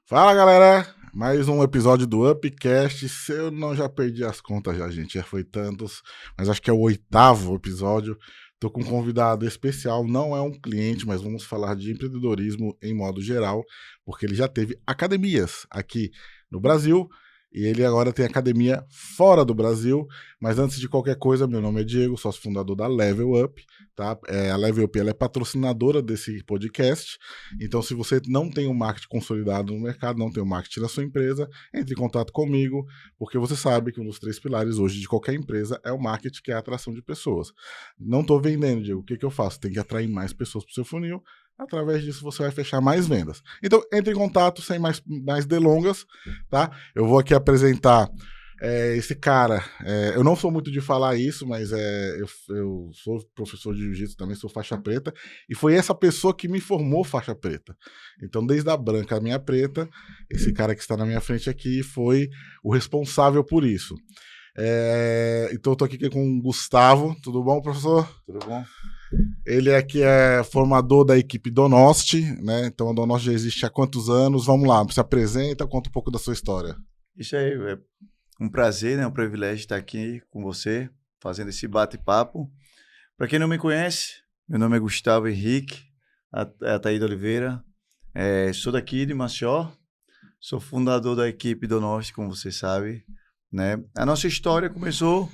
Fala, galera! Mais um episódio do Upcast. Se eu não já perdi as contas já, gente. Já foi tantos, mas acho que é o 8º episódio. Tô com um convidado especial, não é um cliente, mas vamos falar de empreendedorismo em modo geral, porque ele já teve academias aqui no Brasil e ele agora tem academia fora do Brasil. Mas antes de qualquer coisa, meu nome é Diego, sócio fundador da Level Up, tá? A Level Up ela é patrocinadora desse podcast. Então, se você não tem um marketing consolidado no mercado, não tem um marketing da sua empresa, entre em contato comigo, porque você sabe que um dos 3 pilares hoje de qualquer empresa é o marketing, que é a atração de pessoas. Não estou vendendo, Diego. O que eu faço? Tem que atrair mais pessoas para o seu funil. Através disso, você vai fechar mais vendas. Então, entre em contato sem mais delongas, tá? Eu vou aqui apresentar esse cara. Eu não sou muito de falar isso, mas eu sou professor de jiu-jitsu também, sou faixa preta, e foi essa pessoa que me formou faixa preta. Então, desde a branca à minha preta, esse cara que está na minha frente aqui foi o responsável por isso. Então, eu tô aqui com o Gustavo. Tudo bom, professor? Tudo bom? Ele aqui é formador da equipe Donosti, né? Então, a Donosti já existe há quantos anos? Vamos lá, se apresenta, conta um pouco da sua história. Isso aí, é um prazer, né? Um privilégio estar aqui com você, fazendo esse bate-papo. Para quem não me conhece, meu nome é Gustavo Henrique Ataída Oliveira, sou daqui de Maceió, sou fundador da equipe Donosti, como você sabe, né? A nossa história começou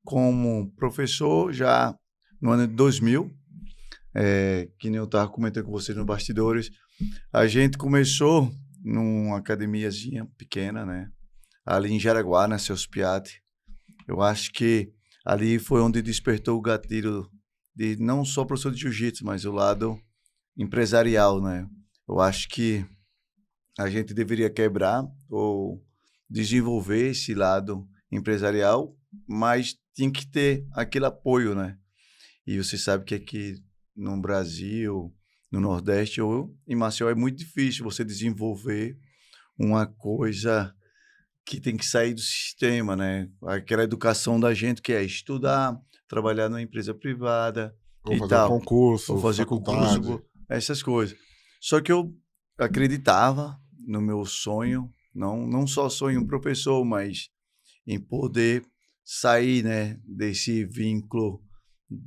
como professor já no ano de 2000, que nem eu estava comentando com vocês nos bastidores. A gente começou numa academiazinha pequena, né? Ali em Jaraguá, na Celso Piatti. Eu acho que ali foi onde despertou o gatilho de não só professor de jiu-jitsu, mas o lado empresarial, né? Eu acho que a gente deveria quebrar ou desenvolver esse lado empresarial, mas tinha que ter aquele apoio, né? E você sabe que aqui no Brasil, no Nordeste ou em Maceió é muito difícil você desenvolver uma coisa que tem que sair do sistema, né? Aquela educação da gente que é estudar, trabalhar numa empresa privada Vou e fazer um tal, ou concurso, fazer concurso, faculdade. essas coisas. Só que eu acreditava no meu sonho, não só sonho em um professor, mas em poder sair, né, desse vínculo,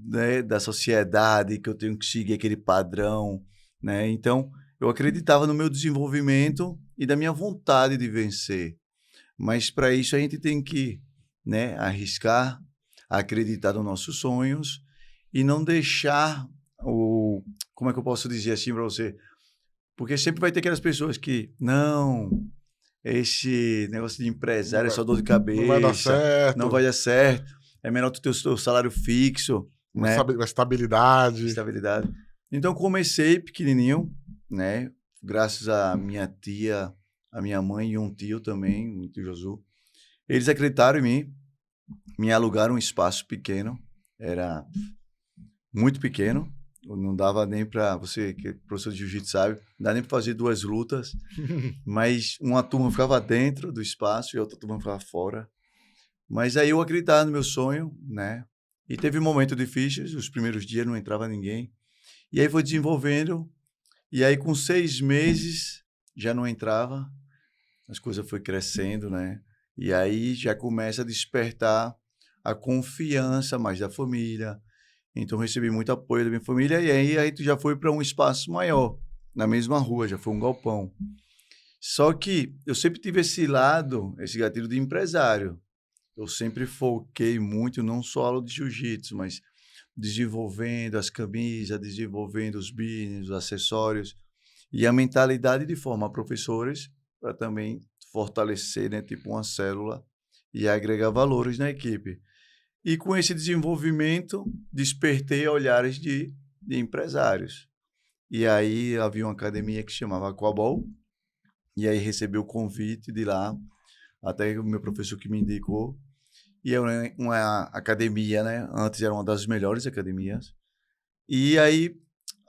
né, da sociedade, que eu tenho que seguir aquele padrão, né? Então, eu acreditava no meu desenvolvimento e da minha vontade de vencer. Mas para isso a gente tem que, né, arriscar, acreditar nos nossos sonhos e não deixar o... Como é que eu posso dizer assim para você? Porque sempre vai ter aquelas pessoas que, não, esse negócio de Não empresário é vai, só dor de não vai dar cabeça, não vai certo. dar certo, é melhor tu ter o seu salário fixo, né? Uma estabilidade. Estabilidade. Então, comecei pequenininho, né? Graças à minha tia, a minha mãe e um tio também, o tio Josu. Eles acreditaram em mim, me alugaram um espaço pequeno, era muito pequeno, não dava nem para você, que é professor de jiu-jitsu sabe, não dá nem para fazer 2 lutas, mas uma turma ficava dentro do espaço e outra turma ficava fora. Mas aí eu acreditava no meu sonho, né? E teve momentos difíceis, os primeiros dias não entrava ninguém. E aí foi desenvolvendo, e aí com 6 meses já não entrava, as coisas foi crescendo, né? E aí já começa a despertar a confiança mais da família. Então recebi muito apoio da minha família e aí tu já foi para um espaço maior, na mesma rua, já foi um galpão. Só que eu sempre tive esse lado, esse gatilho de empresário. Eu sempre foquei muito, não só aula de jiu-jitsu, mas desenvolvendo as camisas, desenvolvendo os business, os acessórios e a mentalidade de formar professores para também fortalecer, né, tipo uma célula e agregar valores na equipe. E com esse desenvolvimento, despertei olhares de empresários. E aí havia uma academia que se chamava Aquabol, e aí recebi o convite de lá, até o meu professor que me indicou. E é uma academia, né? Antes era uma das melhores academias. E aí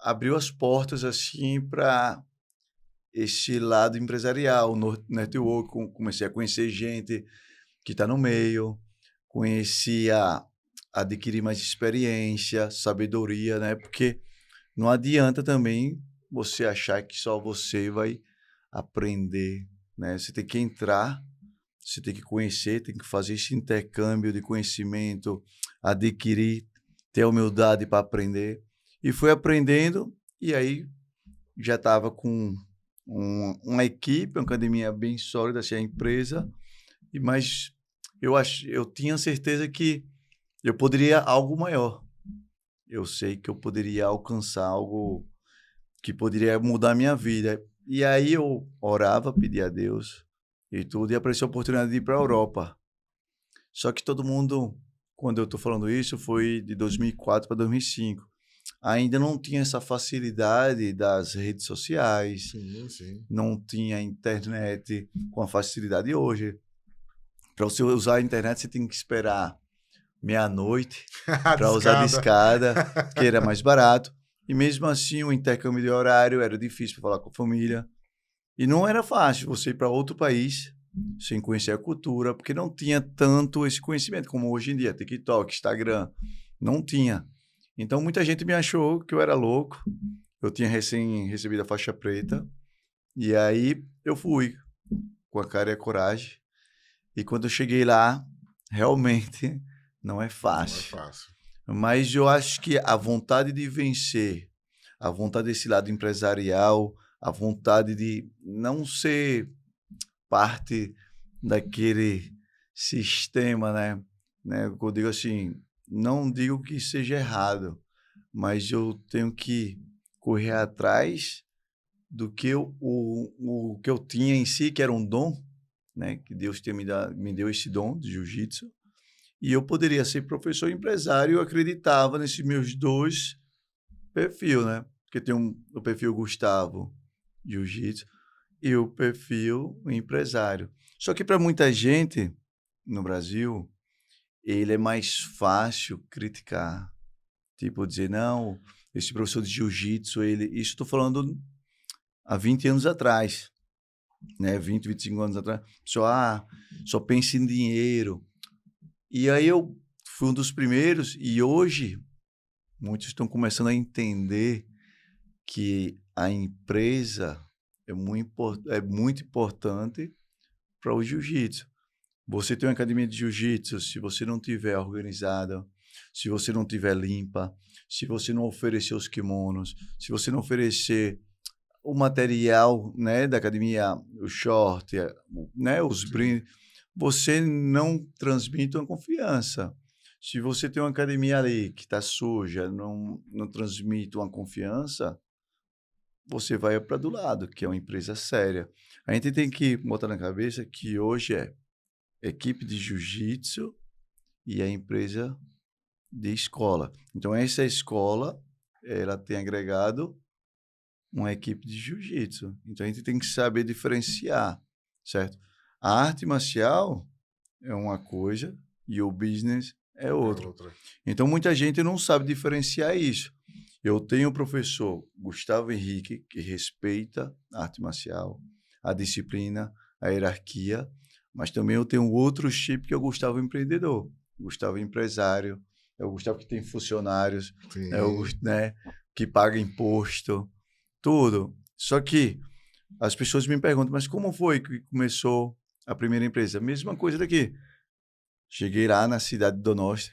abriu as portas assim para esse lado empresarial, no network, comecei a conhecer gente que está no meio, conheci a adquirir mais experiência, sabedoria, né? Porque não adianta também você achar que só você vai aprender, né? Você tem que entrar, você tem que conhecer, tem que fazer esse intercâmbio de conhecimento, adquirir, ter humildade para aprender. E fui aprendendo, e aí já estava com uma equipe, uma academia bem sólida, assim, a empresa, mas eu tinha certeza que eu poderia algo maior. Eu sei que eu poderia alcançar algo que poderia mudar a minha vida. E aí eu orava, pedia a Deus e tudo, e apareceu a oportunidade de ir para a Europa. Só que todo mundo, quando eu estou falando isso, foi de 2004 para 2005. Ainda não tinha essa facilidade das redes sociais, Sim. não tinha internet com a facilidade de hoje. Para você usar a internet, você tem que esperar meia-noite para usar de escada, que era mais barato. E mesmo assim, o intercâmbio de horário era difícil para falar com a família. E não era fácil você ir para outro país sem conhecer a cultura, porque não tinha tanto esse conhecimento como hoje em dia, TikTok, Instagram, não tinha. Então, muita gente me achou que eu era louco. Eu tinha recém recebido a faixa preta. E aí, eu fui com a cara e a coragem. E quando eu cheguei lá, realmente não é fácil. Não é fácil. Mas eu acho que a vontade de vencer, a vontade desse lado empresarial, a vontade de não ser parte daquele sistema, né? Eu digo assim, não digo que seja errado, mas eu tenho que correr atrás do que o que eu tinha em si, que era um dom, né? Que Deus me deu esse dom de jiu-jitsu. E eu poderia ser professor e empresário, eu acreditava nesses meus dois perfis, né? Porque tem o perfil Gustavo, jiu-jitsu, e o perfil empresário. Só que para muita gente no Brasil, ele é mais fácil criticar. Tipo, dizer, não, esse professor de jiu-jitsu, isso estou falando há 20 anos atrás, né? 20, 25 anos atrás. Só pensa em dinheiro. E aí eu fui um dos primeiros, e hoje muitos estão começando a entender que a empresa é muito importante para o jiu-jitsu. Você tem uma academia de jiu-jitsu, se você não tiver organizada, se você não tiver limpa, se você não oferecer os kimonos, se você não oferecer o material, né, da academia, o short, né, os brindes, você não transmite uma confiança. Se você tem uma academia ali que está suja, não transmite uma confiança, você vai para do lado, que é uma empresa séria. A gente tem que botar na cabeça que hoje é equipe de jiu-jitsu e a empresa de escola. Então, essa escola, ela tem agregado uma equipe de jiu-jitsu. Então, a gente tem que saber diferenciar, certo? A arte marcial é uma coisa e o business é outra. Então, muita gente não sabe diferenciar isso. Eu tenho o professor Gustavo Henrique, que respeita a arte marcial, a disciplina, a hierarquia, mas também eu tenho outro chip que é o Gustavo empreendedor, o Gustavo empresário, é o Gustavo que tem funcionários, é o, né, que paga imposto, tudo. Só que as pessoas me perguntam, mas como foi que começou a primeira empresa? Mesma coisa daqui. Cheguei lá na cidade do Norte.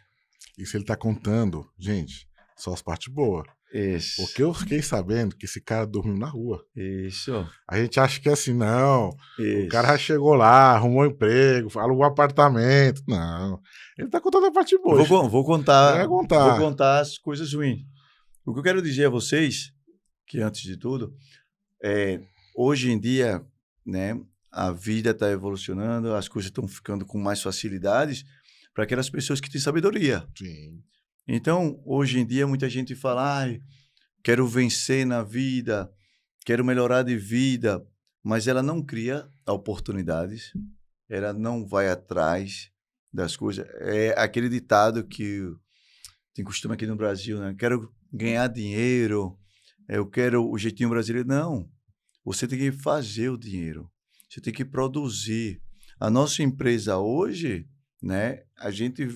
Isso ele tá contando, gente, só as partes boas. Isso. Porque eu fiquei sabendo que esse cara dormiu na rua. Isso. A gente acha que é assim, não. Isso. O cara já chegou lá, arrumou um emprego, alugou um apartamento. Não. Ele tá contando a parte boa. Vou contar as coisas ruins. O que eu quero dizer a vocês, que antes de tudo, hoje em dia, né, a vida está evolucionando, as coisas estão ficando com mais facilidades para aquelas pessoas que têm sabedoria. Sim. Então, hoje em dia, muita gente fala, quero vencer na vida, quero melhorar de vida, mas ela não cria oportunidades, ela não vai atrás das coisas. É aquele ditado que tem costume aqui no Brasil, né? Quero ganhar dinheiro, eu quero o jeitinho brasileiro. Não, você tem que fazer o dinheiro, você tem que produzir. A nossa empresa hoje, né? A gente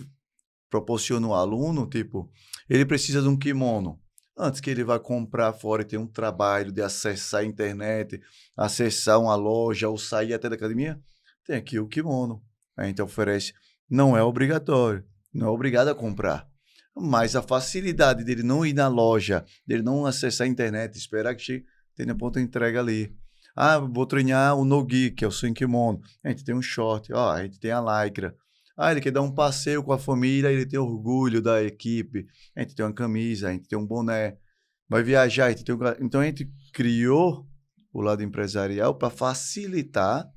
proporciona o aluno, tipo, ele precisa de um kimono. Antes que ele vá comprar fora e ter um trabalho de acessar a internet, acessar uma loja ou sair até da academia, tem aqui o kimono. A gente oferece, não é obrigatório, não é obrigado a comprar. Mas a facilidade dele não ir na loja, dele não acessar a internet, esperar que chegue, tem na ponta de entrega ali. Ah, vou treinar o no-gi, que é o sem kimono. A gente tem um short, ó, a gente tem a lycra. Ah, ele quer dar um passeio com a família, ele tem orgulho da equipe. A gente tem uma camisa, a gente tem um boné. Vai viajar, a gente tem um... Então a gente criou o lado empresarial para facilitar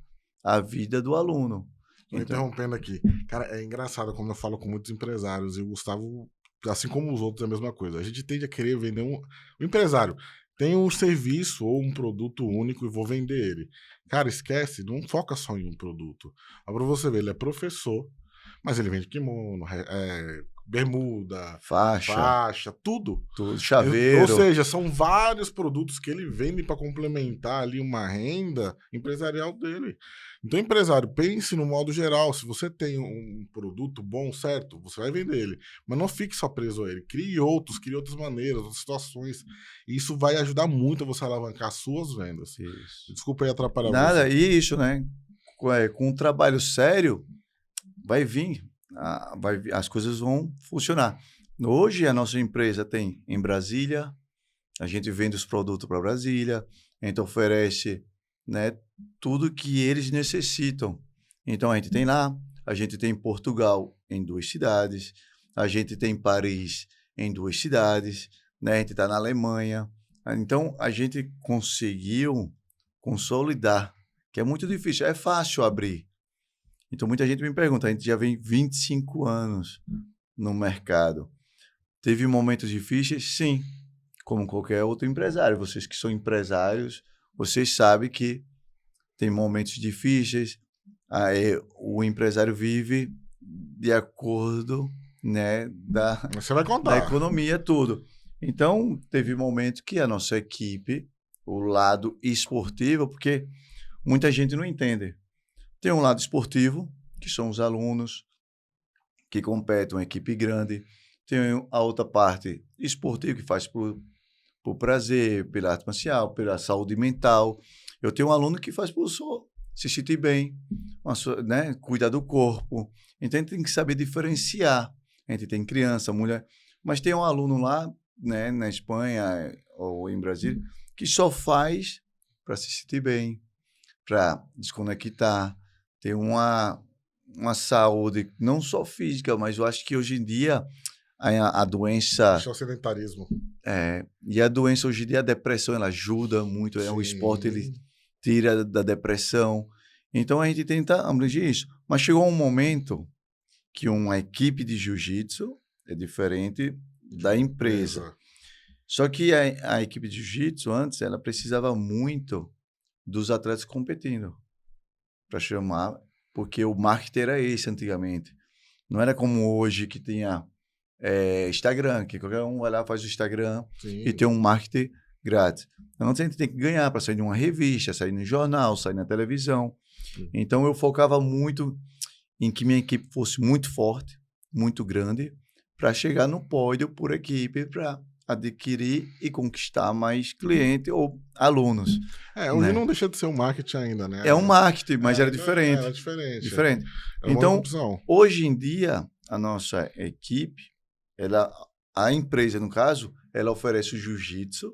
a vida do aluno. Tô interrompendo aqui. Cara, é engraçado como eu falo com muitos empresários e o Gustavo, assim como os outros, é a mesma coisa. A gente tende a querer vender um... O empresário tem um serviço ou um produto único e vou vender ele. Cara, esquece, não foca só em um produto. Mas pra você ver, ele é professor, mas ele vende kimono, bermuda, faixa, tudo. Chaveiro. Ou seja, são vários produtos que ele vende para complementar ali uma renda empresarial dele. Então, empresário, pense no modo geral. Se você tem um produto bom, certo, você vai vender ele. Mas não fique só preso a ele. Crie outras maneiras, outras situações. E isso vai ajudar muito a você alavancar as suas vendas. Isso. Desculpa aí atrapalhar Nada, você. e isso, né? Com um trabalho sério, vai vir. As coisas vão funcionar. Hoje, a nossa empresa tem em Brasília, a gente vende os produtos para Brasília, a gente oferece, né, tudo que eles necessitam. Então, a gente tem lá, a gente tem Portugal em 2 cidades, a gente tem Paris em 2 cidades, né, a gente está na Alemanha. Então, a gente conseguiu consolidar, que é muito difícil, é fácil abrir. Então, muita gente me pergunta, a gente já vem 25 anos no mercado. Teve momentos difíceis? Sim, como qualquer outro empresário. Vocês que são empresários, vocês sabem que tem momentos difíceis. O empresário vive de acordo, né, Você vai contar. da economia, tudo. Então, teve momentos que a nossa equipe, o lado esportivo, porque muita gente não entende. Tem um lado esportivo, que são os alunos que competem, uma equipe grande. Tem a outra parte esportiva, que faz por prazer, pela arte marcial, pela saúde mental. Eu tenho um aluno que faz por se sentir bem, né? Cuidar do corpo. Então, a gente tem que saber diferenciar. A gente tem criança, mulher. Mas tem um aluno lá, né, na Espanha ou em Brasília, que só faz para se sentir bem, para desconectar, ter uma saúde, não só física, mas eu acho que hoje em dia a doença... Deixa o sedentarismo. E a doença hoje em dia, a depressão, ela ajuda muito. O esporte, ele tira da depressão. Então, a gente tenta abranger isso. Mas chegou um momento que uma equipe de jiu-jitsu é diferente da empresa. Só que a equipe de jiu-jitsu, antes, ela precisava muito dos atletas competindo para chamar, porque o marketing era esse antigamente. Não era como hoje que tinha Instagram, que qualquer um vai lá, faz o Instagram e tem um marketing grátis. Então, a gente tem que ganhar para sair de uma revista, sair no jornal, sair na televisão. Então, eu focava muito em que minha equipe fosse muito forte, muito grande, para chegar no pódio por equipe, para adquirir e conquistar mais clientes ou alunos. Hoje, né? Não deixa de ser um marketing ainda, né? É um marketing, mas era diferente. Era diferente. Diferente. Era então, hoje em dia, a nossa equipe, a empresa, no caso, ela oferece o jiu-jitsu,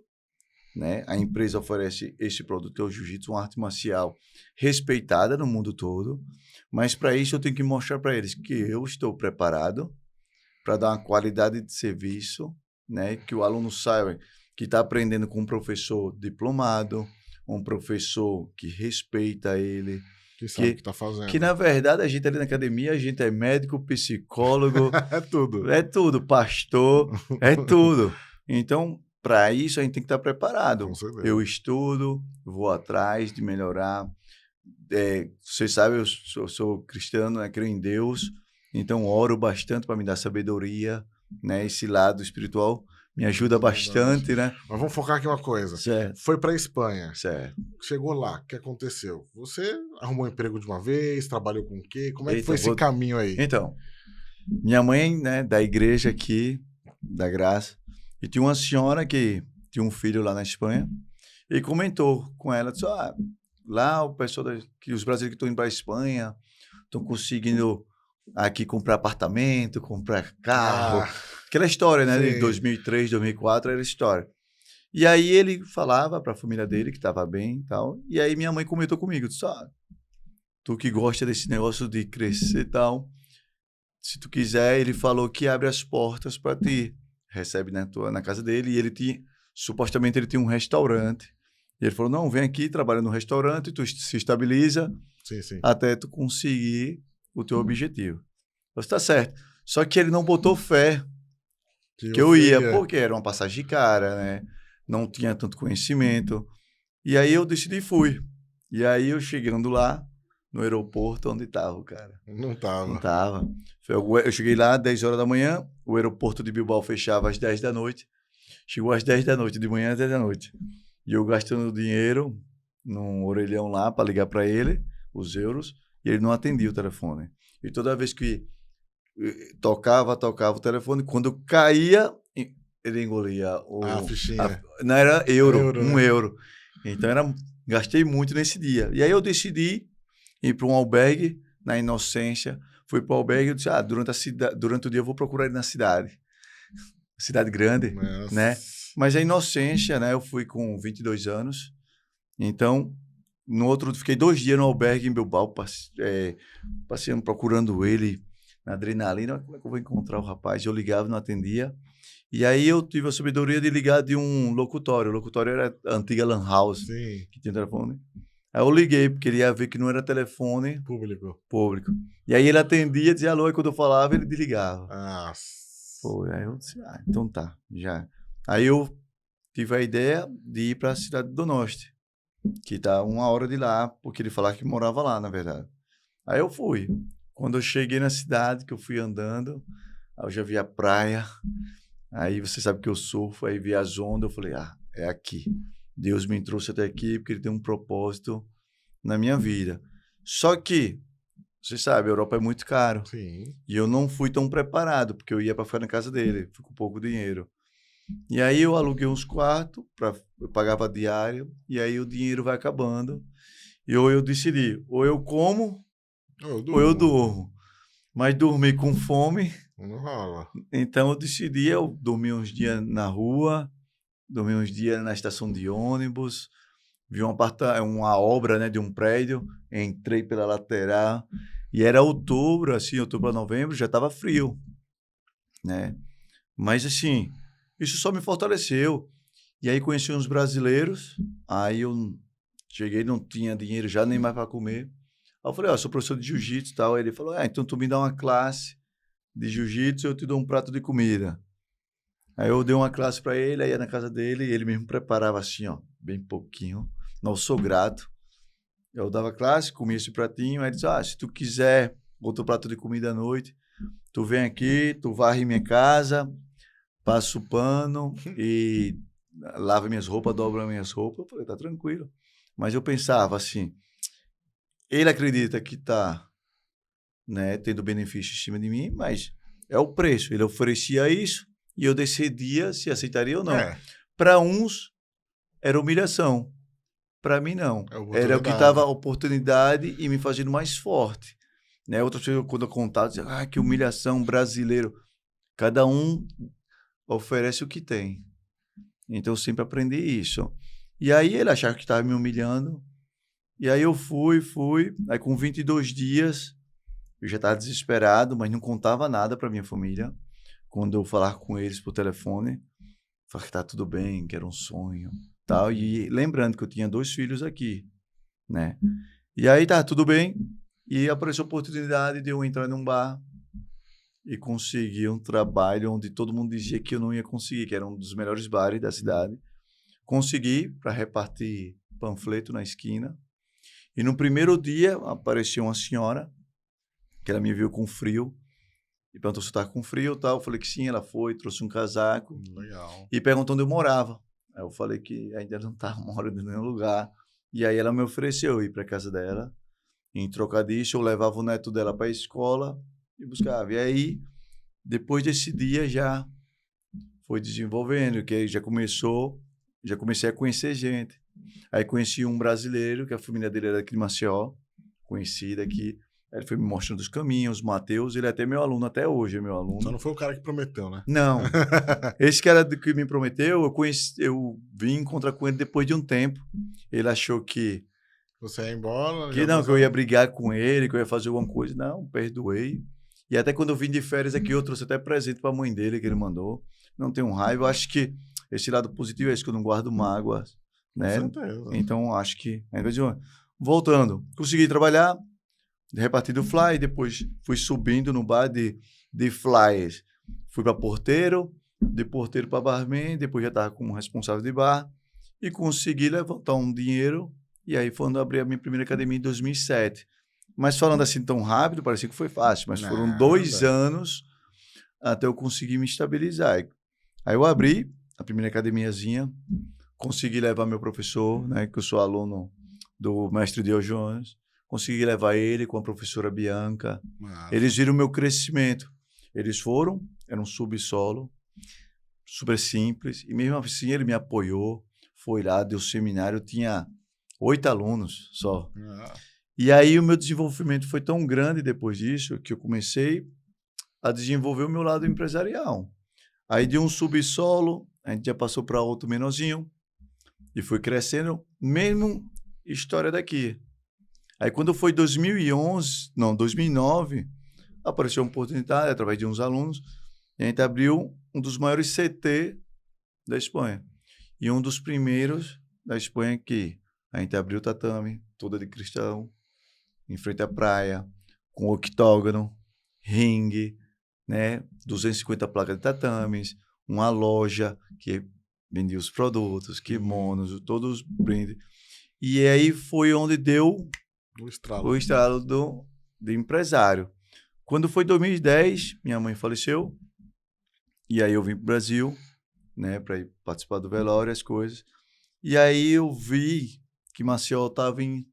né? A empresa oferece esse produto, que é o jiu-jitsu, uma arte marcial respeitada no mundo todo, mas para isso eu tenho que mostrar para eles que eu estou preparado para dar uma qualidade de serviço, né? Que o aluno saiba que está aprendendo com um professor diplomado, um professor que respeita ele, que sabe o que está fazendo. Que, na verdade, a gente ali na academia, a gente é médico, psicólogo... É tudo. É tudo, pastor, é tudo. Então, para isso, a gente tem que estar preparado. Eu estudo, vou atrás de melhorar. Vocês sabem, eu sou cristano, né? Creio em Deus, então oro bastante para me dar sabedoria, né? Esse lado espiritual me ajuda bastante, né? Mas vamos focar aqui uma coisa. Certo. Foi para a Espanha. Certo. Chegou lá, o que aconteceu? Você arrumou um emprego de uma vez, trabalhou com o quê? Como é que foi esse caminho aí? Então, minha mãe, né, da igreja aqui, da Graça, E tinha uma senhora que tinha um filho lá na Espanha e comentou com ela, disse, lá o pessoal, que os brasileiros que estão indo para a Espanha estão conseguindo aqui comprar apartamento, comprar carro. Ah, Aquela história, né? De sim. 2003, 2004, era a história. E aí ele falava para a família dele que estava bem e tal. E aí minha mãe comentou comigo, disse, tu que gosta desse negócio de crescer e tal, se tu quiser, ele falou que abre as portas para ti. Recebe na casa dele e ele tinha, supostamente ele tinha um restaurante. E ele falou, não, vem aqui, trabalha no restaurante, tu se estabiliza Sim. até tu conseguir o teu objetivo. Você tá certo. Só que ele não botou fé que eu você ia, porque era uma passagem cara, né? Não tinha tanto conhecimento. E aí eu decidi e fui. E aí eu chegando lá, no aeroporto, onde tava o cara? Não Não tava. tava. Eu cheguei lá às 10 horas da manhã, o aeroporto de Bilbao fechava às 10 da noite. Chegou às 10 da noite, de manhã às 10 da noite. E eu gastando dinheiro num orelhão lá para ligar para ele, os euros, e ele não atendia o telefone. E toda vez que tocava o telefone, quando caía, ele engolia A fichinha. não era euro, Euro, um né? euro. Então gastei muito nesse dia. E aí eu decidi ir para um albergue na inocência. Fui para o albergue e disse, durante o dia eu vou procurar ele na cidade. Cidade grande, né? Nossa. Mas a inocência, né? Eu fui com 22 anos. Então, fiquei 2 dias no albergue em Bilbao, passeando, procurando ele, na adrenalina. Como é que eu vou encontrar o rapaz? Eu ligava e não atendia. E aí eu tive a sabedoria de ligar de um locutório. O locutório era a antiga Lan House, Sim. que tinha telefone. Aí eu liguei, porque ele ia ver que não era telefone Público. público. E aí ele atendia, dizia alô, e quando eu falava, ele desligava. Nossa. Pô, aí eu disse, então tá, já. Aí eu tive a ideia de ir para a cidade do Norte, que tá 1 hora de lá, porque ele falava que morava lá, na verdade. Aí eu fui. Quando eu cheguei na cidade, que eu fui andando, aí eu já vi a praia, aí você sabe que eu surfo, aí vi as ondas, eu falei, é aqui. Deus me trouxe até aqui porque ele tem um propósito na minha vida. Só que, você sabe, a Europa é muito caro. Sim. E eu não fui tão preparado, porque eu ia para ficar na casa dele, fui com pouco dinheiro. E aí eu aluguei uns quartos, eu pagava diário, e aí o dinheiro vai acabando. E ou eu decidi, ou eu como, ou eu durmo. Mas dormir com fome, Não rola. então eu decidi, eu dormi uns dias na rua, dormi uns dias na estação de ônibus, vi uma obra, né, de um prédio, entrei pela lateral, e era outubro, assim, outubro a novembro, já estava frio, né? Mas, assim, isso só me fortaleceu. E aí conheci uns brasileiros, aí eu cheguei, não tinha dinheiro já nem mais para comer. Aí eu falei, sou professor de jiu-jitsu e tal. Aí ele falou, então tu me dá uma classe de jiu-jitsu, eu te dou um prato de comida. Aí eu dei uma classe para ele, aí ia na casa dele, e ele mesmo preparava assim, bem pouquinho. Não, eu sou grato. Eu dava classe, comia esse pratinho, aí ele disse, se tu quiser outro prato de comida à noite, tu vem aqui, tu varre minha casa, passa o pano e lava minhas roupas, dobra minhas roupas. Eu falei, tá tranquilo. Mas eu pensava assim, ele acredita que tá, né, tendo benefício em cima de mim, mas é o preço. Ele oferecia isso e eu decidia se aceitaria ou não. Para uns, era humilhação. Para mim, não. Era o que dava oportunidade e me fazendo mais forte. Né? Outras pessoas, quando eu contava, diziam, que humilhação, brasileiro. Cada um oferece o que tem. Então, eu sempre aprendi isso. E aí, ele achava que estava me humilhando. E aí, eu fui. Aí, com 22 dias, eu já estava desesperado, mas não contava nada para minha família. Quando eu falar com eles por telefone, falava que tá tudo bem, que era um sonho. Tal. E lembrando que eu tinha 2 filhos aqui, né? E aí, tá tudo bem. E apareceu a oportunidade de eu entrar num bar e conseguir um trabalho onde todo mundo dizia que eu não ia conseguir, que era um dos melhores bares da cidade. Consegui para repartir panfleto na esquina. E no primeiro dia apareceu uma senhora, que ela me viu com frio, e perguntou se eu estava com frio e tal. Eu falei que sim, ela foi, trouxe um casaco. Legal. E perguntou onde eu morava. Aí eu falei que ainda não estava morando em nenhum lugar. E aí ela me ofereceu ir para casa dela. Em troca disso, eu levava o neto dela para a escola e buscava. E aí, depois desse dia, já foi desenvolvendo, que aí já comecei a conhecer gente. Aí conheci um brasileiro, que a família dele era aqui de Maceió, conhecido aqui. Aí ele foi me mostrando os caminhos, o Matheus, ele é até meu aluno, até hoje é meu aluno. Só não foi o cara que prometeu, né? Não. Esse cara que me prometeu, eu vim encontrar com ele depois de um tempo. Ele achou que Você ia embora? que eu ia brigar com ele, que eu ia fazer alguma coisa. Não, perdoei. E até quando eu vim de férias aqui, eu trouxe até presente para a mãe dele que ele mandou. Não tenho raiva. Eu acho que esse lado positivo é esse, que eu não guardo mágoas, né? Com certeza. Então, acho que... Voltando, consegui trabalhar, reparti do fly, depois fui subindo no bar de flyers. Fui para porteiro, de porteiro para barman, depois já estava como responsável de bar e consegui levantar um dinheiro. E aí foi quando eu abri a minha primeira academia em 2007. Mas falando assim tão rápido, parecia que foi fácil. Mas foram 2 anos até eu conseguir me estabilizar. Aí eu abri a primeira academiazinha, consegui levar meu professor, né, que eu sou aluno do mestre Dio Jones, consegui levar ele com a professora Bianca. Eles viram o meu crescimento. Eles era um subsolo, super simples, e mesmo assim ele me apoiou, foi lá, deu seminário, tinha 8 alunos só. E aí o meu desenvolvimento foi tão grande depois disso que eu comecei a desenvolver o meu lado empresarial. Aí de um subsolo, a gente já passou para outro menorzinho e foi crescendo, mesmo história daqui. Aí quando foi 2009, apareceu uma oportunidade através de uns alunos e a gente abriu um dos maiores CT da Espanha. E um dos primeiros da Espanha que a gente abriu o tatame, toda de cristal, em frente à praia, com octógono, ringue, né? 250 placas de tatames, uma loja que vendia os produtos, kimonos, todos os brindes. E aí foi onde deu o estralo do empresário. Quando foi 2010, minha mãe faleceu, e aí eu vim para o Brasil, né, para ir participar do velório, as coisas. E aí eu vi que Maceió estava em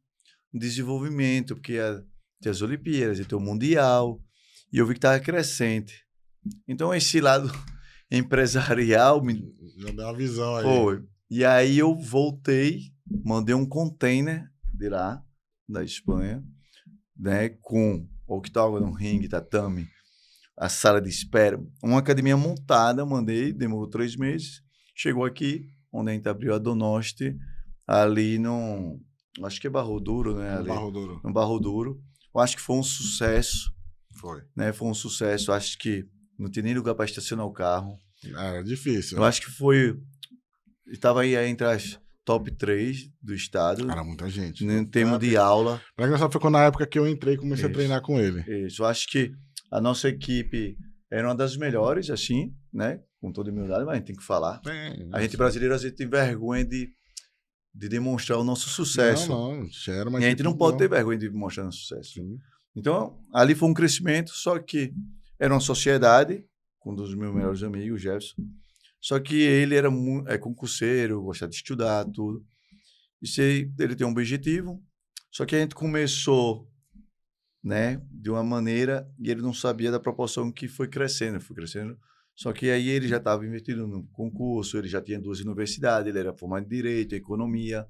desenvolvimento, porque ia ter as Olimpíadas, ia ter o Mundial, e eu vi que estava crescente. Então, esse lado empresarial já deu uma visão aí. Foi. E aí eu voltei, mandei um container de lá, da Espanha, né, com octógono, ringue, tatame, a sala de espera, uma academia montada, mandei, demorou 3 meses, chegou aqui, onde a gente abriu a Donosti, ali no, acho que é Barro Duro, né? No Barro Duro. No Barro Duro. Eu acho que foi um sucesso. Foi. Né? Foi um sucesso, eu acho que não tinha nem lugar para estacionar o carro. Era difícil. Eu acho que foi, estava aí entre as top 3 do estado. Era muita gente. Em termos de aula. Mas engraçado foi quando na época que eu entrei e comecei a treinar com ele. Isso, eu acho que a nossa equipe era uma das melhores, assim, né? Com toda humildade, mas a gente tem que falar. A gente brasileiro, às vezes, tem vergonha de demonstrar o nosso sucesso. Não, era uma e a gente não pode ter vergonha de demonstrar nosso sucesso. Sim. Então, ali foi um crescimento, só que era uma sociedade, com um dos meus melhores amigos, Jefferson. Só que ele era concurseiro, gostava de estudar, tudo. E ele tem um objetivo, só que a gente começou, né, de uma maneira, e ele não sabia da proporção que foi crescendo. Só que aí ele já estava investindo no concurso, ele já tinha 2 universidades, ele era formado em Direito, Economia.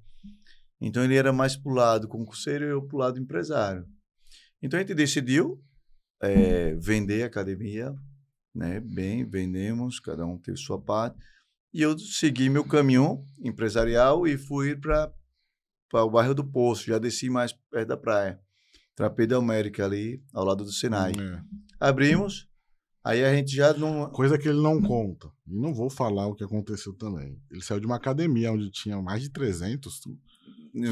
Então, ele era mais para o lado concurseiro e eu para o lado empresário. Então, a gente decidiu vender a academia, né? Bem, vendemos, cada um teve sua parte. E eu segui meu caminho empresarial e fui para o bairro do Poço, já desci mais perto da praia. Trapei da América ali, ao lado do Senai. Abrimos, aí a gente já não... Coisa que ele não conta. E não vou falar o que aconteceu também. Ele saiu de uma academia onde tinha mais de 300...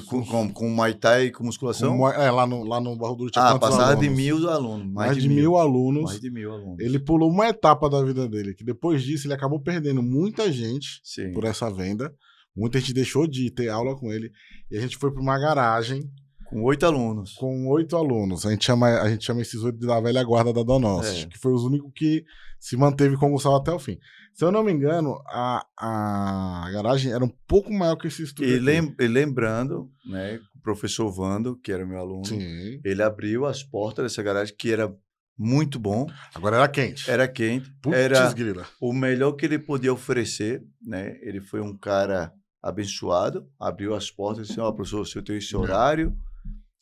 Com Muay Thai e com musculação? Lá no Barro Duro tinha quantos passava alunos? de 1.000 alunos. Mais de 1.000 alunos. Mais de 1.000 alunos. Ele pulou uma etapa da vida dele, que depois disso ele acabou perdendo muita gente por essa venda. Muita gente deixou de ter aula com ele. E a gente foi para uma garagem. Com 8 alunos. Com 8 alunos. A gente chama esses 8 da velha guarda da Donosti, que foi os únicos que se manteve com o Gustavo até o fim. Se eu não me engano, a garagem era um pouco maior que esse estúdio. E lembrando, né, o professor Vando, que era meu aluno, Sim. ele abriu as portas dessa garagem, que era muito bom. Agora era quente. Era quente. Putz, Era grila. o melhor que ele podia oferecer, né? Ele foi um cara abençoado, abriu as portas e disse, professor, o senhor tem esse horário,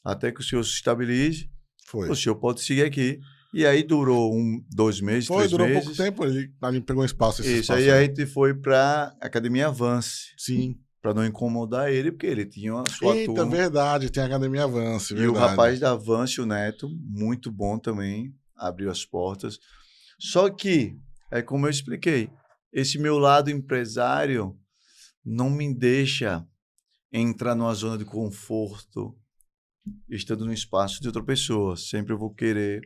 até que o senhor se estabilize, Foi. o senhor pode seguir aqui. E aí durou 2 meses, 3 meses. Durou pouco tempo, ele pegou um espaço. Isso, aí a gente foi pra Academia Avance. Sim. Pra não incomodar ele, porque ele tinha a sua turma. Verdade, tem a Academia Avance, verdade. E o rapaz da Avance, o Neto, muito bom também, abriu as portas. Só que, como eu expliquei, esse meu lado empresário não me deixa entrar numa zona de conforto estando no espaço de outra pessoa. Sempre eu vou querer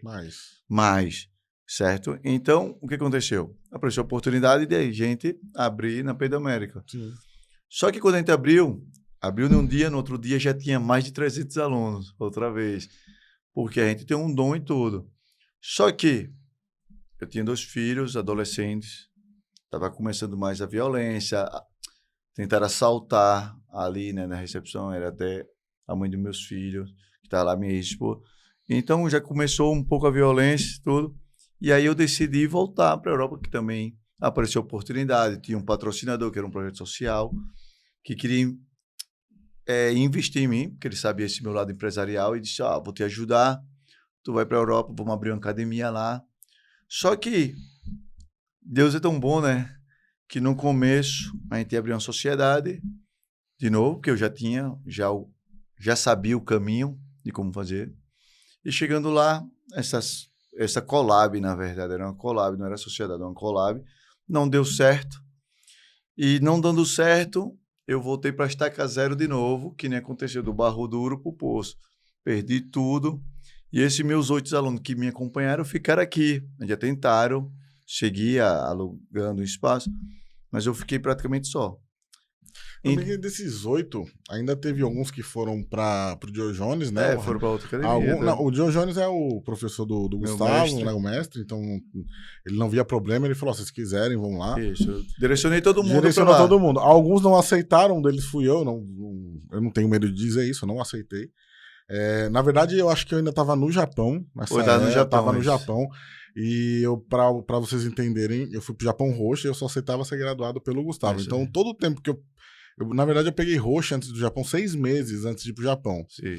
mais, certo? Então, o que aconteceu? Apareceu a oportunidade de a gente abrir na Peidamérica. Sim. Só que quando a gente abriu num dia, no outro dia já tinha mais de 300 alunos, outra vez. Porque a gente tem um dom em tudo. Só que eu tinha 2 filhos, adolescentes, estava começando mais a violência, tentaram assaltar ali, né, na recepção, era até a mãe dos meus filhos, que estava lá, minha esposa. Então já começou um pouco a violência e tudo. E aí eu decidi voltar para a Europa, que também apareceu oportunidade. Tinha um patrocinador, que era um projeto social, que queria investir em mim, porque ele sabia esse meu lado empresarial, e disse, vou te ajudar, tu vai para a Europa, vamos abrir uma academia lá. Só que Deus é tão bom, né? Que no começo a gente abriu uma sociedade, de novo, que eu já sabia o caminho de como fazer. E chegando lá, essa collab, na verdade, era uma collab, não era sociedade, era uma collab, não deu certo. E não dando certo, eu voltei para a estaca zero de novo, que nem aconteceu do barro duro para o poço. Perdi tudo. E esses meus 8 alunos que me acompanharam ficaram aqui. Já tentaram, seguia alugando um espaço, mas eu fiquei praticamente só. Desses 8, ainda teve alguns que foram para o Joe Jones, né? Foram para outra academia. Não, o Joe Jones é o professor do Gustavo, né? O mestre, então ele não via problema, ele falou, se vocês quiserem, vamos lá. Isso, eu direcionei todo mundo. Direcionou todo mundo. Alguns não aceitaram, um deles fui eu, eu não tenho medo de dizer isso, eu não aceitei. Na verdade, eu acho que eu ainda estava no Japão. Estava no Japão. E para vocês entenderem, eu fui pro Japão roxo e eu só aceitava ser graduado pelo Gustavo. Então, todo o tempo que na verdade, eu peguei roxa antes do Japão, 6 meses antes de ir pro Japão. Sim.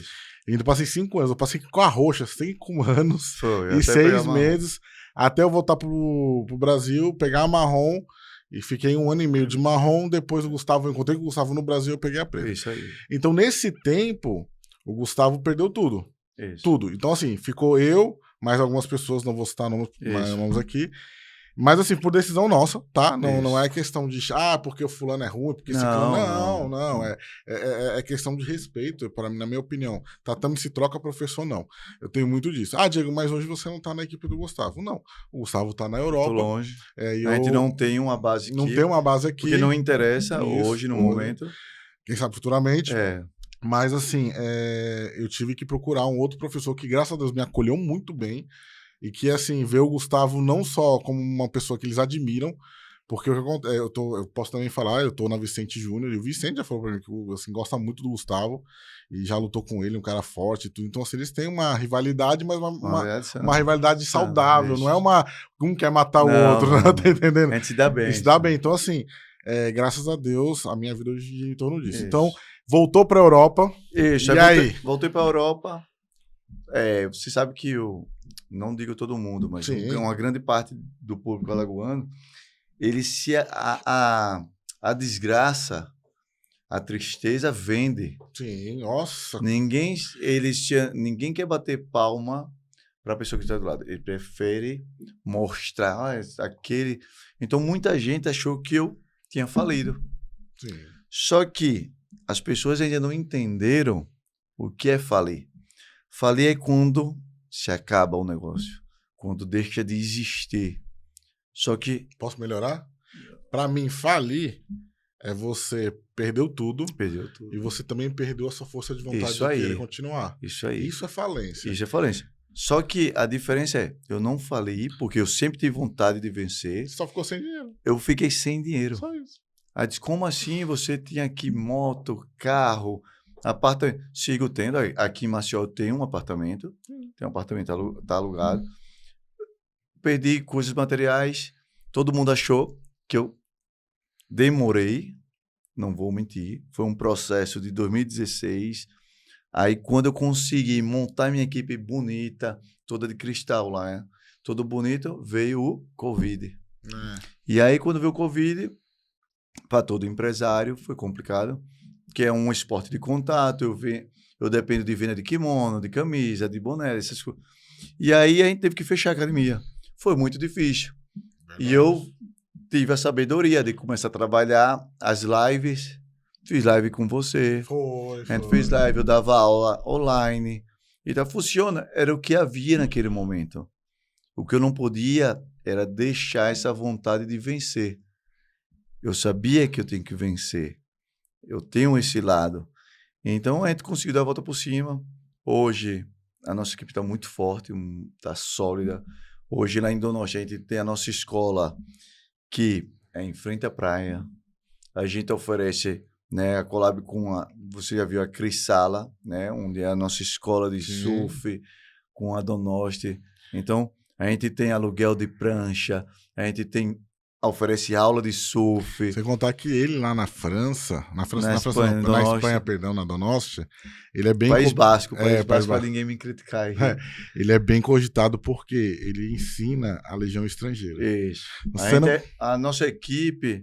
E ainda passei 5 anos. Eu passei com a roxa 5 anos e 6 meses até eu voltar pro Brasil, pegar a marrom. E fiquei 1 ano e meio de marrom. Depois eu encontrei com o Gustavo no Brasil, eu peguei a preta. Isso aí. Então, nesse tempo, o Gustavo perdeu tudo. Isso. Tudo. Então, assim, ficou eu, mais algumas pessoas, não vou citar nomes aqui. Mas, assim, por decisão nossa, tá? Não é questão de, porque o fulano é ruim, porque esse fulano... Não. É questão de respeito, na minha opinião. Tatame se troca, professor não. Eu tenho muito disso. Diego, mas hoje você não tá na equipe do Gustavo. Não. O Gustavo tá na Europa. Tô longe. A gente não tem uma base aqui. Não tem uma base aqui. Porque não interessa hoje, no momento. Quem sabe futuramente. Mas, assim, eu tive que procurar um outro professor que, graças a Deus, me acolheu muito bem. E que, assim, vê o Gustavo não só como uma pessoa que eles admiram, porque eu posso também falar, eu tô na Vicente Júnior, e o Vicente já falou pra mim que, assim, gosta muito do Gustavo, e já lutou com ele, um cara forte e tudo. Então, assim, eles têm uma rivalidade, mas uma rivalidade saudável, não é um quer matar o outro, não. Tá entendendo? A gente se dá bem. A gente se dá bem. Então, assim, graças a Deus, a minha vida hoje gira em torno disso. Isso. Então, voltou pra Europa. Isso. E aí? Voltei pra Europa. Você sabe que não digo todo mundo, mas uma grande parte do público alagoano, a desgraça, a tristeza vende. Sim, nossa. Ninguém quer bater palma para a pessoa que está do lado. Ele prefere mostrar aquele. Então, muita gente achou que eu tinha falido. Sim. Só que as pessoas ainda não entenderam o que é falir. Falir é quando se acaba o negócio, quando deixa de existir. Só que... Posso melhorar? Para mim, falir é você perdeu tudo e você também perdeu a sua força de vontade de querer continuar. Isso aí. Isso é falência. Isso é falência. Só que a diferença eu não falei porque eu sempre tive vontade de vencer. Você só ficou sem dinheiro. Eu fiquei sem dinheiro. Só isso. Aí disse, como assim você tinha aqui moto, carro... Apartamento, sigo tendo, aqui em Maceió eu tenho um apartamento, tem um apartamento, tá alugado, perdi coisas materiais. Todo mundo achou que eu demorei, não vou mentir. Foi um processo de 2016. Aí, quando eu consegui montar minha equipe bonita, toda de cristal lá, né? Tudo bonito, veio o Covid. E aí, quando veio o Covid, para todo empresário, foi complicado, que é um esporte de contato, eu dependo de venda de kimono, de camisa, de boné, essas coisas. E aí, a gente teve que fechar a academia. Foi muito difícil. E eu tive a sabedoria de começar a trabalhar as lives. Fiz live com você. A gente fez live, eu dava aula online. Então, funciona. Era o que havia naquele momento. O que eu não podia era deixar essa vontade de vencer. Eu sabia que eu tenho que vencer. Eu tenho esse lado. Então, a gente conseguiu dar a volta por cima. Hoje, a nossa equipe está muito forte, está sólida. Hoje, lá em Donosti, a gente tem a nossa escola, que é em frente à praia. A gente oferece, né, a collab com você já viu a Crisala, né, onde é a nossa escola de surf, com a Donosti. Então, a gente tem aluguel de prancha, a gente oferece aula de surf. Sem contar que ele lá na Espanha, perdão, na Donosti, ele é bem... País Basco para ninguém me criticar. Ele é bem cogitado porque ele ensina a Legião Estrangeira. Isso. A nossa equipe,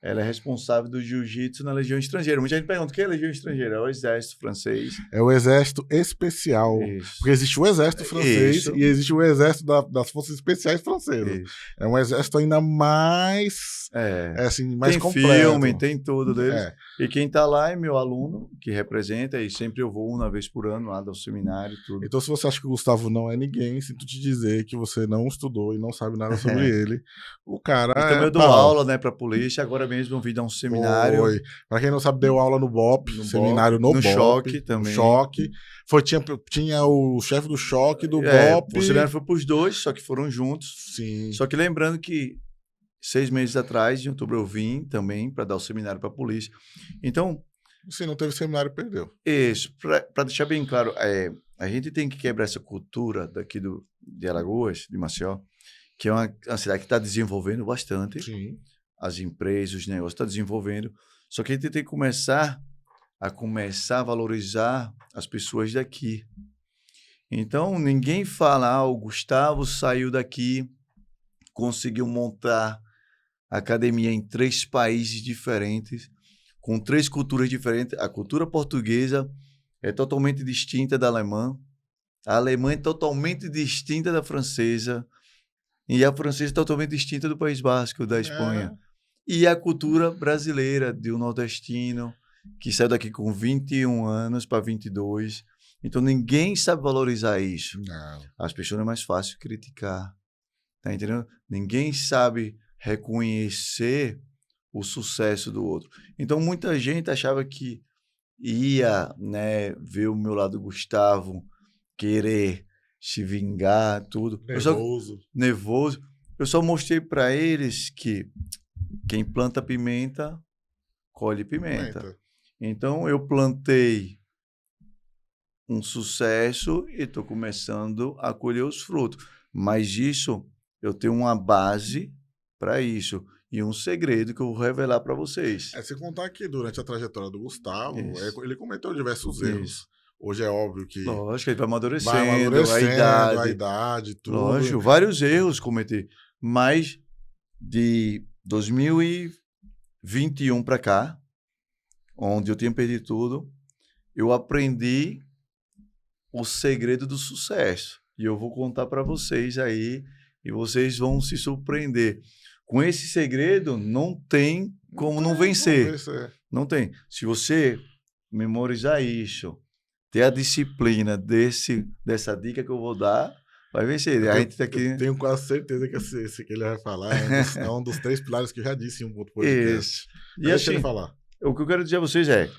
ela é responsável do jiu-jitsu na Legião Estrangeira. Muita gente pergunta, o que é a Legião Estrangeira? É o exército francês. É o exército especial. Isso. Porque existe o exército francês e existe o exército das forças especiais francesas. Isso. É um exército ainda mais... mais tem completo. Tem filme, tem tudo deles. E quem tá lá é meu aluno, que representa, e sempre eu vou uma vez por ano lá do seminário e tudo. Então, se você acha que o Gustavo não é ninguém, sinto te dizer que você não estudou e não sabe nada sobre ele. O cara eu também dou aula, né, pra polícia, agora mesmo eu vim dar um seminário. Pra quem não sabe, deu aula no BOP, seminário no BOP. Choque também. No Choque. Tinha o chefe do Choque, do BOP. O seminário foi pros dois, só que foram juntos. Sim. Só que lembrando que 6 meses atrás, em outubro, eu vim também para dar o seminário para a polícia. Então... Se não teve seminário, perdeu. Isso. Para deixar bem claro, a gente tem que quebrar essa cultura daqui de Alagoas, de Maceió, que é uma cidade que está desenvolvendo bastante. Sim. As empresas, os negócios estão desenvolvendo. Só que a gente tem que começar a valorizar as pessoas daqui. Então, ninguém fala, o Gustavo saiu daqui, conseguiu montar academia em 3 países diferentes, com 3 culturas diferentes. A cultura portuguesa é totalmente distinta da alemã. A alemã é totalmente distinta da francesa. E a francesa é totalmente distinta do País Basco, da Espanha. E a cultura brasileira, de um nordestino, que saiu daqui com 21 anos para 22. Então, ninguém sabe valorizar isso. Não. As pessoas é mais fácil criticar. Tá entendendo? Ninguém sabe reconhecer o sucesso do outro. Então, muita gente achava que ia, né, ver o meu lado Gustavo, querer se vingar, tudo. Nervoso. Eu só mostrei para eles que quem planta pimenta, colhe pimenta. Então, eu plantei um sucesso e estou começando a colher os frutos. Mas isso, eu tenho uma base para isso. E um segredo que eu vou revelar para vocês. Se contar que durante a trajetória do Gustavo, ele cometeu diversos erros. Hoje é óbvio que... Lógico, ele vai amadurecendo a idade, tudo. Lógico, vários erros cometi. Mas de 2021 para cá, onde eu tinha perdido tudo, eu aprendi o segredo do sucesso. E eu vou contar para vocês aí, e vocês vão se surpreender. Com esse segredo, não tem como não vencer. Não tem. Se você memorizar isso, ter a disciplina dessa dica que eu vou dar, vai vencer. Eu tenho quase certeza que esse que ele vai falar é um dos 3 pilares que eu já disse em um outro podcast. Isso. E assim, ele falar. O que eu quero dizer a vocês é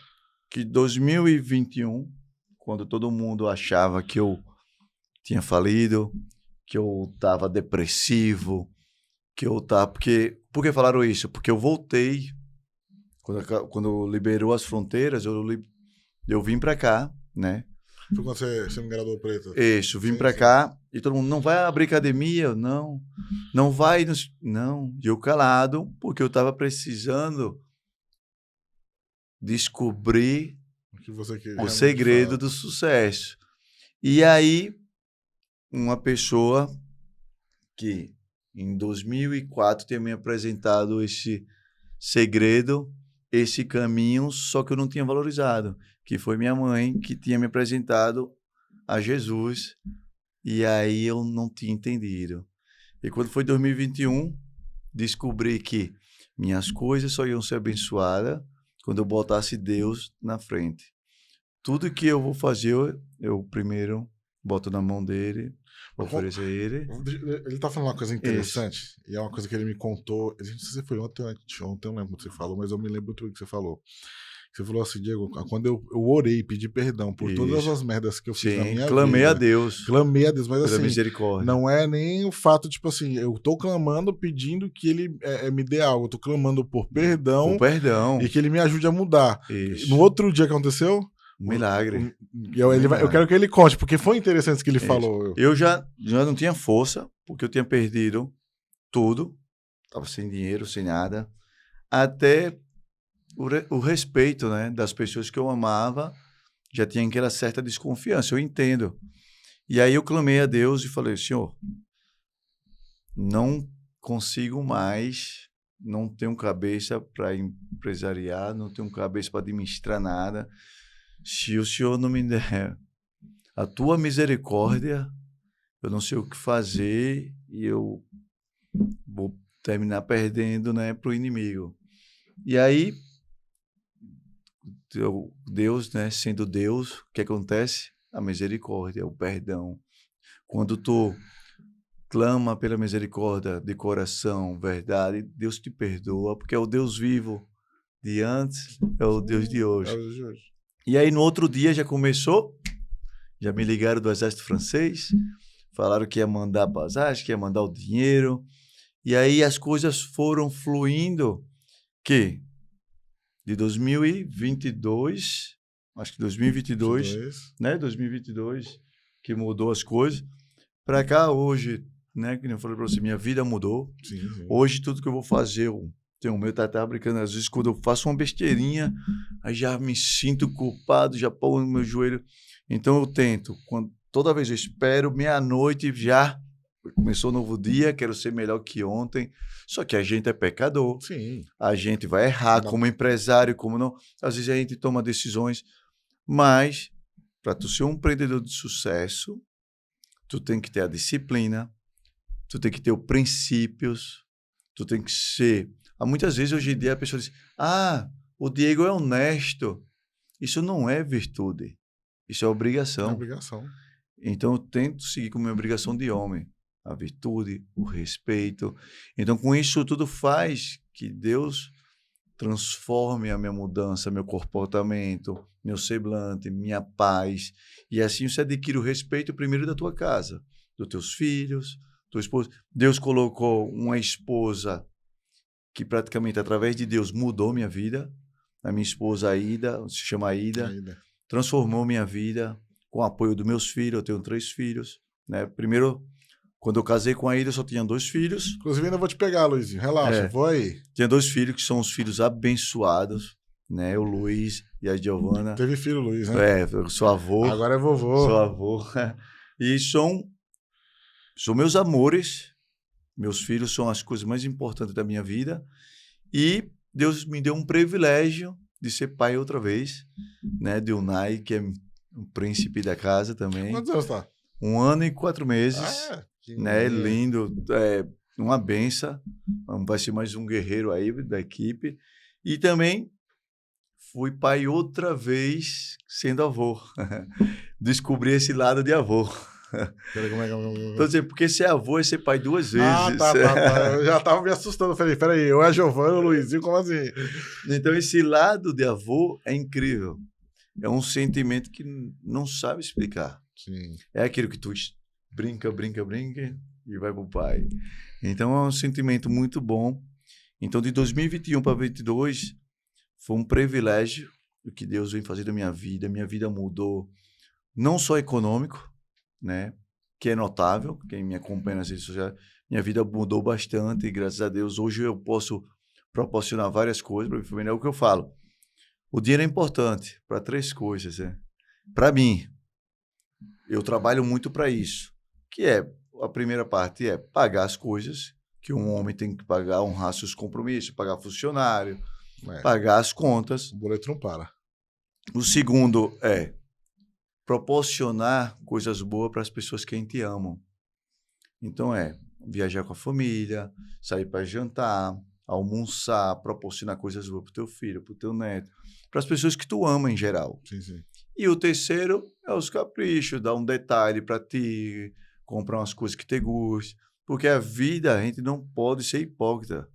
que 2021, quando todo mundo achava que eu tinha falido, que eu estava depressivo, que eu tava... Por que falaram isso? Porque eu voltei, quando liberou as fronteiras, eu vim para cá, né? Foi quando você me gradou preto? Isso, vim para cá, E todo mundo, não vai abrir academia? Eu, não. Não vai? Não. E eu calado, porque eu estava precisando descobrir O que você quer o realmente segredo falar. do sucesso. E aí, uma pessoa que em 2004 tinha me apresentado esse segredo, esse caminho, só que eu não tinha valorizado, que foi minha mãe que tinha me apresentado a Jesus, e aí eu não tinha entendido. E quando foi 2021, descobri que minhas coisas só iam ser abençoadas quando eu botasse Deus na frente. Tudo que eu vou fazer, eu primeiro boto na mão dele, ofereço a ele. Ele tá falando uma coisa Isso. interessante, e é uma coisa que ele me contou. Eu não sei se foi ontem ou anteontem, eu não lembro o que você falou, mas eu me lembro tudo que você falou. Você falou assim, Diego, quando eu orei, pedi perdão por todas Isso. as merdas que eu fiz na Sim, minha clamei vida. a Deus Clamei a Deus, mas pela assim, misericórdia. não é nem o fato, tipo assim, eu tô clamando, pedindo que ele me dê algo. Eu tô clamando por perdão Por perdão. e que ele me ajude a mudar. Isso. No outro dia que aconteceu, Um milagre. eu quero que ele conte, porque foi interessante o que ele Isso. falou. Eu já não tinha força, porque eu tinha perdido tudo. Estava sem dinheiro, sem nada. Até o respeito, né, das pessoas que eu amava, já tinha aquela certa desconfiança, eu entendo. E aí eu clamei a Deus e falei, Senhor, não consigo mais, não tenho cabeça para empresariar, não tenho cabeça para administrar nada. Se o Senhor não me der a tua misericórdia, eu não sei o que fazer e eu vou terminar perdendo, né, para o inimigo. E aí, Deus, né, sendo Deus, o que acontece? A misericórdia, o perdão. Quando tu clama pela misericórdia de coração, verdade, Deus te perdoa, porque é o Deus vivo de antes, é o Deus de hoje. E aí, no outro dia, já começou, já me ligaram do exército francês, falaram que ia mandar passagem, que ia mandar o dinheiro, e aí as coisas foram fluindo, que de 2022, acho que 2022, né, 2022, que mudou as coisas, para cá hoje, né, que eu falei para você, minha vida mudou. Sim. Hoje tudo que eu vou fazer, tem o meu tatá brincando, às vezes quando eu faço uma besteirinha, aí já me sinto culpado, já pôr no meu joelho. Então eu tento, toda vez eu espero meia-noite, já começou um novo dia, quero ser melhor que ontem. Só que a gente é pecador. Sim. A gente vai errar como empresário, como não. Às vezes a gente toma decisões, mas para tu ser um empreendedor de sucesso, tu tem que ter a disciplina, tu tem que ter os princípios, tu tem que ser... Muitas vezes hoje em dia a pessoa diz, o Diego é honesto. Isso não é virtude, isso é obrigação. É obrigação. Então eu tento seguir com minha obrigação de homem. A virtude, o respeito. Então, com isso tudo faz que Deus transforme a minha mudança, meu comportamento, meu semblante, minha paz. E assim você adquire o respeito primeiro da tua casa, dos teus filhos, tua esposa. Deus colocou uma esposa que praticamente, através de Deus, mudou minha vida. A minha esposa Aida, se chama Aida, transformou minha vida com o apoio dos meus filhos. Eu tenho 3 filhos, né? Primeiro... Quando eu casei com a Aida, eu só tinha 2 filhos. Inclusive, ainda vou te pegar, Luizinho. Relaxa, vou aí. Tinha 2 filhos que são os filhos abençoados, né? O Luiz e a Giovana. Teve filho, Luiz, né? Eu sou avô. Agora é vovô. Sou avô. E são meus amores. Meus filhos são as coisas mais importantes da minha vida. E Deus me deu um privilégio de ser pai outra vez, né? De Unai, que é um príncipe da casa também. Quantos anos tá? 1 ano e 4 meses. Né? Lindo, uma benção. Vai ser mais um guerreiro aí da equipe. E também fui pai outra vez sendo avô. Descobri esse lado de avô. Então, dizendo, porque ser avô é ser pai 2 vezes. Tá. Eu já tava me assustando. Falei, peraí, eu a Giovana, o Luizinho, como assim? Então, esse lado de avô é incrível. É um sentimento que não sabe explicar. Sim. É aquilo que tu brinca e vai pro pai. Então é um sentimento muito bom. Então de 2021 para 2022 foi um privilégio o que Deus vem fazer da minha vida. Minha vida mudou, não só econômico, né? que é notável, quem me acompanha nas redes sociais, minha vida mudou bastante, e graças a Deus, hoje eu posso proporcionar várias coisas para minha família. É o que eu falo. O dinheiro é importante para 3 coisas, né? Para mim, eu trabalho muito para isso, que é, a primeira parte é pagar as coisas que um homem tem que pagar, honrar seus compromissos, pagar funcionário, pagar as contas. O boleto não para. O segundo é proporcionar coisas boas para as pessoas que a gente ama. Então viajar com a família, sair para jantar, almoçar, proporcionar coisas boas para o teu filho, para o teu neto, para as pessoas que tu ama em geral. Sim, sim. E o terceiro é os caprichos, dar um detalhe para ti, comprar umas coisas que te gostem. Porque a vida, a gente não pode ser hipócrita.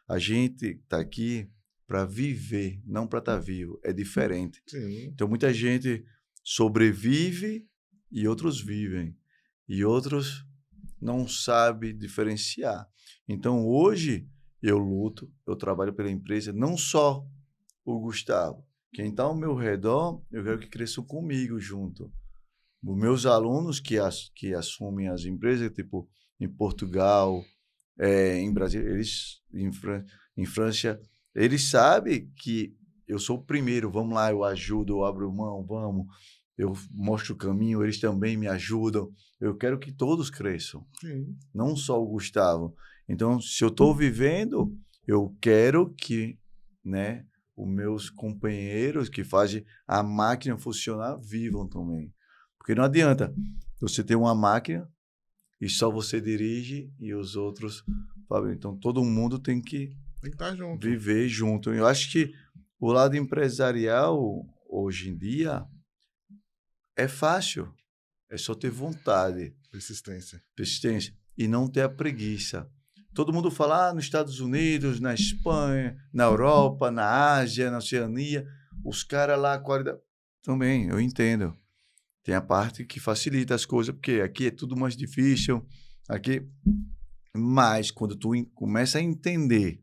A gente está aqui para viver, não para estar vivo. É diferente. Sim. Então, muita gente sobrevive e outros vivem. E outros não sabem diferenciar. Então, hoje, eu luto, eu trabalho pela empresa, não só o Gustavo. Quem está ao meu redor, eu quero que cresçam comigo junto. Os meus alunos que assumem as empresas, tipo em Portugal, em Brasil, eles em França, eles sabem que eu sou o primeiro. Vamos lá, eu ajudo, eu abro mão, vamos. Eu mostro o caminho, eles também me ajudam. Eu quero que todos cresçam, Sim. não só o Gustavo. Então, se eu estou vivendo, eu quero que, né, os meus companheiros que fazem a máquina funcionar vivam também. Porque não adianta você ter uma máquina e só você dirige e os outros... Então, todo mundo tem que estar junto. Viver junto. Eu acho que o lado empresarial, hoje em dia, é fácil. É só ter vontade. Persistência. E não ter a preguiça. Todo mundo fala, nos Estados Unidos, na Espanha, na Europa, na Ásia, na Oceania, os caras lá, a qualidade... Também, eu entendo. Tem a parte que facilita as coisas, porque aqui é tudo mais difícil. Aqui... Mas, quando tu começa a entender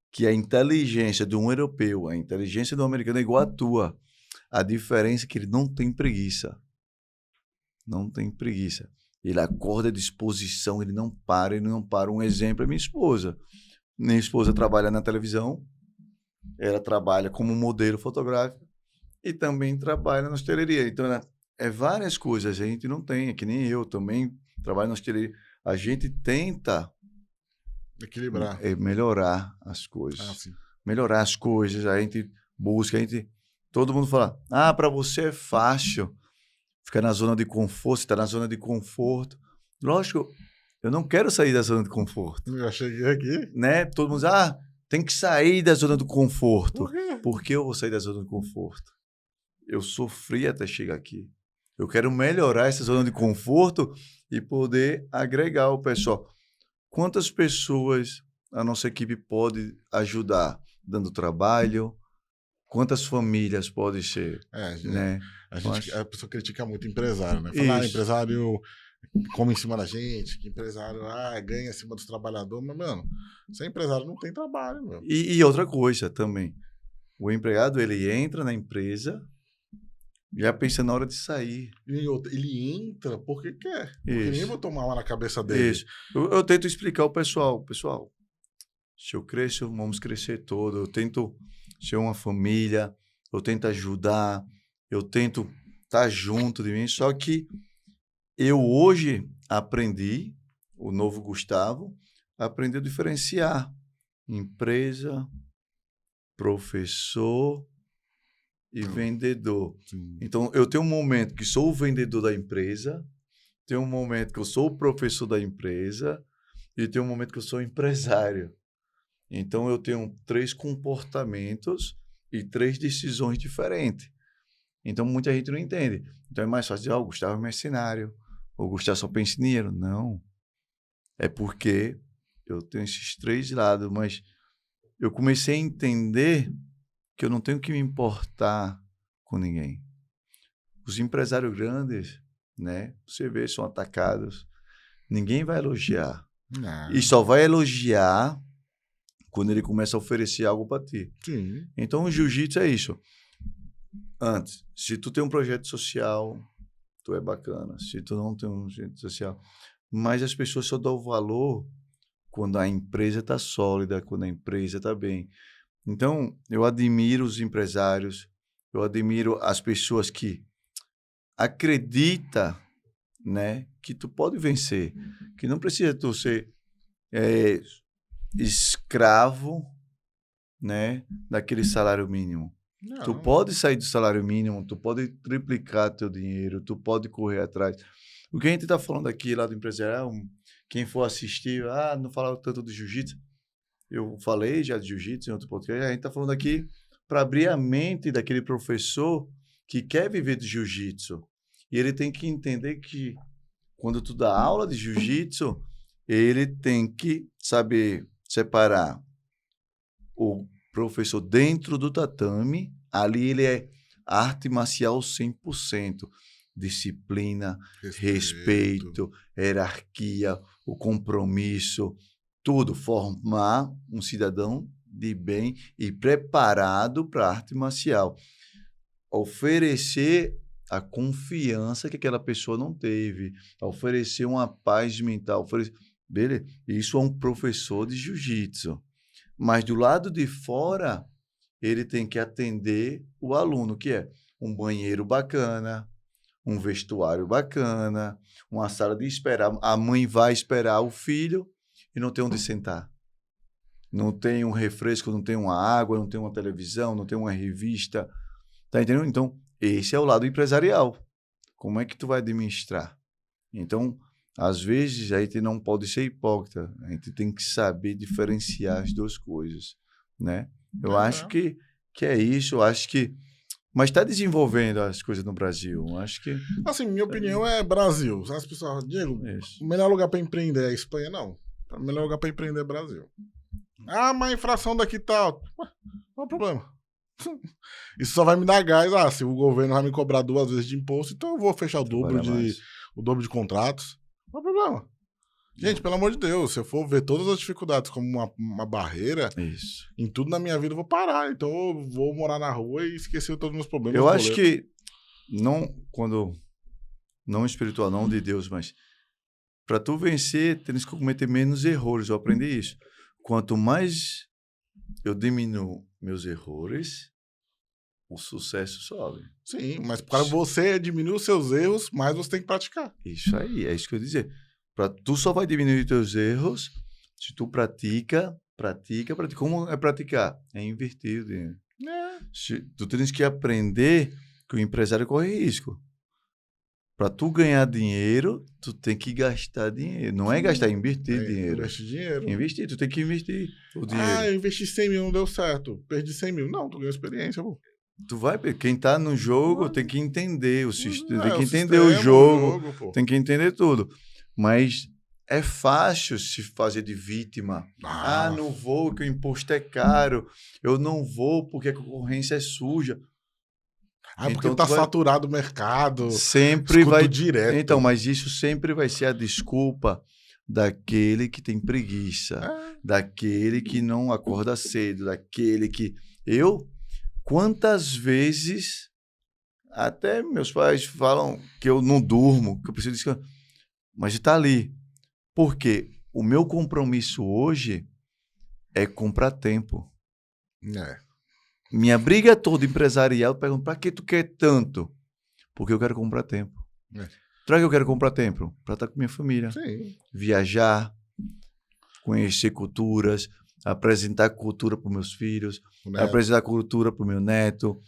que a inteligência de um europeu, a inteligência do americano é igual à tua, a diferença é que ele não tem preguiça. Não tem preguiça. Ele acorda à disposição, ele não para. Um exemplo é minha esposa. Minha esposa trabalha na televisão, ela trabalha como modelo fotográfico e também trabalha na hostelaria. Então, é várias coisas. A gente não tem, é que nem eu também trabalho na hostelaria. A gente tenta equilibrar, melhorar as coisas. Sim. Melhorar as coisas. A gente busca, todo mundo fala, para você é fácil ficar na zona de conforto, você está na zona de conforto. Lógico, eu não quero sair da zona de conforto. Eu cheguei aqui. Né? Todo mundo diz, tem que sair da zona do conforto. Por quê? Por que eu vou sair da zona do conforto? Eu sofri até chegar aqui. Eu quero melhorar essa zona de conforto e poder agregar o pessoal. Quantas pessoas a nossa equipe pode ajudar? Dando trabalho? Quantas famílias pode ser? Né? A pessoa critica muito empresário, né? Fala, empresário come em cima da gente, que empresário ganha em cima dos trabalhadores. Mas, mano, sem empresário não tem trabalho, meu. E outra coisa também. O empregado, ele entra na empresa já pensa na hora de sair. Ele entra porque quer. Porque ninguém vai tomar lá na cabeça dele. Isso. Eu tento explicar ao pessoal. Pessoal, se eu cresço, vamos crescer todo. Eu tento ser uma família. Eu tento ajudar. Eu tento estar junto de mim. Só que eu hoje aprendi, o novo Gustavo, aprendeu a diferenciar empresa, professor e vendedor. Sim. Então, eu tenho um momento que sou o vendedor da empresa, tenho um momento que eu sou o professor da empresa e tenho um momento que eu sou empresário. Então, eu tenho 3 comportamentos e 3 decisões diferentes. Então, muita gente não entende. Então, é mais fácil dizer, o Gustavo é mercenário, o Gustavo só pensa em dinheiro. Não. É porque eu tenho esses 3 lados, mas eu comecei a entender que eu não tenho que me importar com ninguém. Os empresários grandes, né? Você vê, são atacados. Ninguém vai elogiar. Não. E só vai elogiar quando ele começa a oferecer algo para ti. Sim. Então, o jiu-jitsu é isso. Antes, se tu tem um projeto social, tu é bacana, se tu não tem um jeito social. Mas as pessoas só dão valor quando a empresa está sólida, quando a empresa está bem. Então, eu admiro os empresários, eu admiro as pessoas que acreditam, né, que tu pode vencer, que não precisa tu ser escravo, né, daquele salário mínimo. Tu Não. pode sair do salário mínimo, tu pode triplicar teu dinheiro, tu pode correr atrás. O que a gente está falando aqui lá do empresarial, quem for assistir, não fala tanto de jiu-jitsu. Eu falei já de jiu-jitsu em outro podcast. A gente está falando aqui para abrir a mente daquele professor que quer viver de jiu-jitsu. E ele tem que entender que quando tu dá aula de jiu-jitsu, ele tem que saber separar o professor dentro do tatame. Ali ele é arte marcial 100%. Disciplina, respeito, hierarquia, o compromisso, tudo. Formar um cidadão de bem e preparado para a arte marcial. Oferecer a confiança que aquela pessoa não teve. Oferecer uma paz mental. Beleza? Isso é um professor de jiu-jitsu. Mas do lado de fora, ele tem que atender o aluno, que é um banheiro bacana, um vestuário bacana, uma sala de espera. A mãe vai esperar o filho e não tem onde sentar. Não tem um refresco, não tem uma água, não tem uma televisão, não tem uma revista. Tá entendendo? Então, esse é o lado empresarial. Como é que tu vai administrar? Então, às vezes, a gente não pode ser hipócrita. A gente tem que saber diferenciar as duas coisas, né? Eu acho que é isso. Eu acho que... Mas está desenvolvendo as coisas no Brasil. Eu acho que... Assim, minha opinião é Brasil. As pessoas falam, Diego, o melhor lugar para empreender é Espanha? Não. O melhor lugar para empreender é Brasil. Mas a inflação daqui tá alta. Não é problema. Isso só vai me dar gás. Se o governo vai me cobrar 2 vezes de imposto, então eu vou fechar o dobro de contratos. Não é problema. Gente, pelo amor de Deus, se eu for ver todas as dificuldades como uma barreira, em tudo na minha vida eu vou parar. Então eu vou morar na rua e esquecer todos os meus problemas. Eu acho que, não espiritual, não de Deus, mas para tu vencer, tens que cometer menos erros. Eu aprendi isso. Quanto mais eu diminuo meus erros, o sucesso sobe. Sim, mas para você diminuir os seus erros, mais você tem que praticar. Isso aí, é isso que eu ia dizer. Tu só vai diminuir teus erros se tu pratica. Como é praticar? É invertir o dinheiro. Tu tens que aprender que o empresário corre risco. Para tu ganhar dinheiro, tu tem que gastar dinheiro. Não é gastar, é invertir dinheiro. Investir dinheiro. Investir, tu tem que investir o dinheiro. Eu investi 100 mil, não deu certo. Perdi 100 mil. Não, tu ganhou experiência, pô. Tu vai, quem tá no jogo tem que entender o sistema, tem que entender o jogo, tem que entender tudo. Mas é fácil se fazer de vítima. Não vou, que o imposto é caro. Eu não vou porque a concorrência é suja. Porque tá saturado o mercado. Sempre vai direto. Então, mas isso sempre vai ser a desculpa daquele que tem preguiça, daquele que não acorda cedo, daquele que... Quantas vezes até meus pais falam que eu não durmo, que eu preciso descansar, mas está ali. Porque o meu compromisso hoje é comprar tempo. Minha briga toda empresarial, eu pergunto, para que tu quer tanto? Porque eu quero comprar tempo. Para que eu quero comprar tempo? Para estar com minha família. Sim. Viajar, conhecer culturas, apresentar cultura para os meus filhos, apresentar cultura para o meu neto,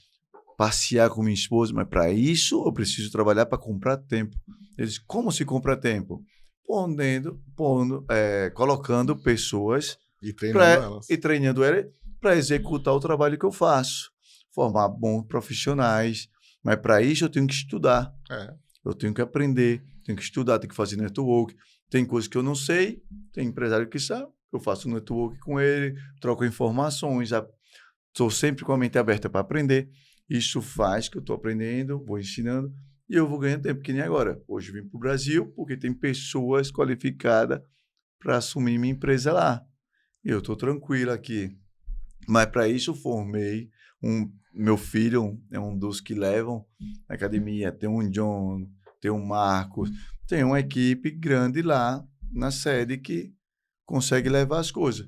passear com minha esposa. Mas para isso eu preciso trabalhar para comprar tempo. Eles, como se compra tempo? Colocando pessoas e treinando elas para executar o trabalho que eu faço. Formar bons profissionais. Mas para isso eu tenho que estudar. Eu tenho que aprender, tenho que estudar, tenho que fazer network. Tem coisas que eu não sei, tem empresário que sabe. Eu faço network com ele, troco informações, estou sempre com a mente aberta para aprender. Isso faz que eu estou aprendendo, vou ensinando e eu vou ganhando tempo, que nem agora. Hoje vim para o Brasil porque tem pessoas qualificadas para assumir minha empresa lá. Eu estou tranquilo aqui. Mas para isso eu formei meu filho, é um dos que levam na academia. Tem um John, tem o Marcos, tem uma equipe grande lá na sede que consegue levar as coisas.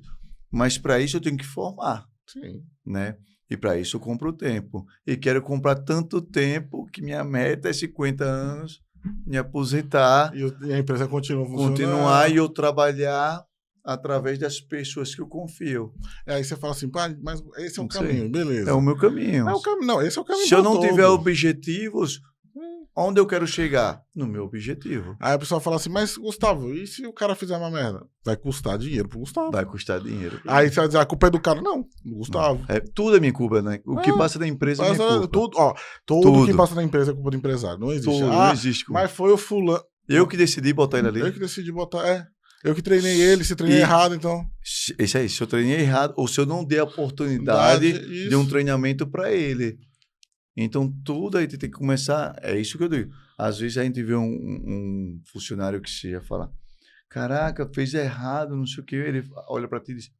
Mas para isso eu tenho que formar, Sim. né? E para isso eu compro tempo. E quero comprar tanto tempo que minha meta é 50 anos, me aposentar, E a empresa continua funcionando. continuar e eu trabalhar através das pessoas que eu confio. Aí você fala assim, pá, mas esse é o Não sei. caminho, beleza. É o meu caminho. Mas não, esse é o caminho. Se eu não todo. tiver objetivos, onde eu quero chegar? No meu objetivo. Aí a pessoa fala assim, mas Gustavo, e se o cara fizer uma merda? Vai custar dinheiro pro Gustavo. Vai custar dinheiro. Aí você vai dizer, a culpa é do cara. Não, do Gustavo. Tudo é minha culpa, né? O que passa da empresa é minha culpa. Tudo que passa da empresa é culpa do empresário. Não existe. Tudo, não existe culpa. Mas foi o fulano. Eu que decidi botar ele ali. Eu que decidi botar, Eu que treinei ele, se treinei errado, então. Esse aí, se eu treinei errado, ou se eu não dei a oportunidade de um treinamento para ele. Então, tudo aí tem que começar. É isso que eu digo. Às vezes a gente vê um funcionário que chega e fala: caraca, fez errado, não sei o que. Ele olha para ti e diz: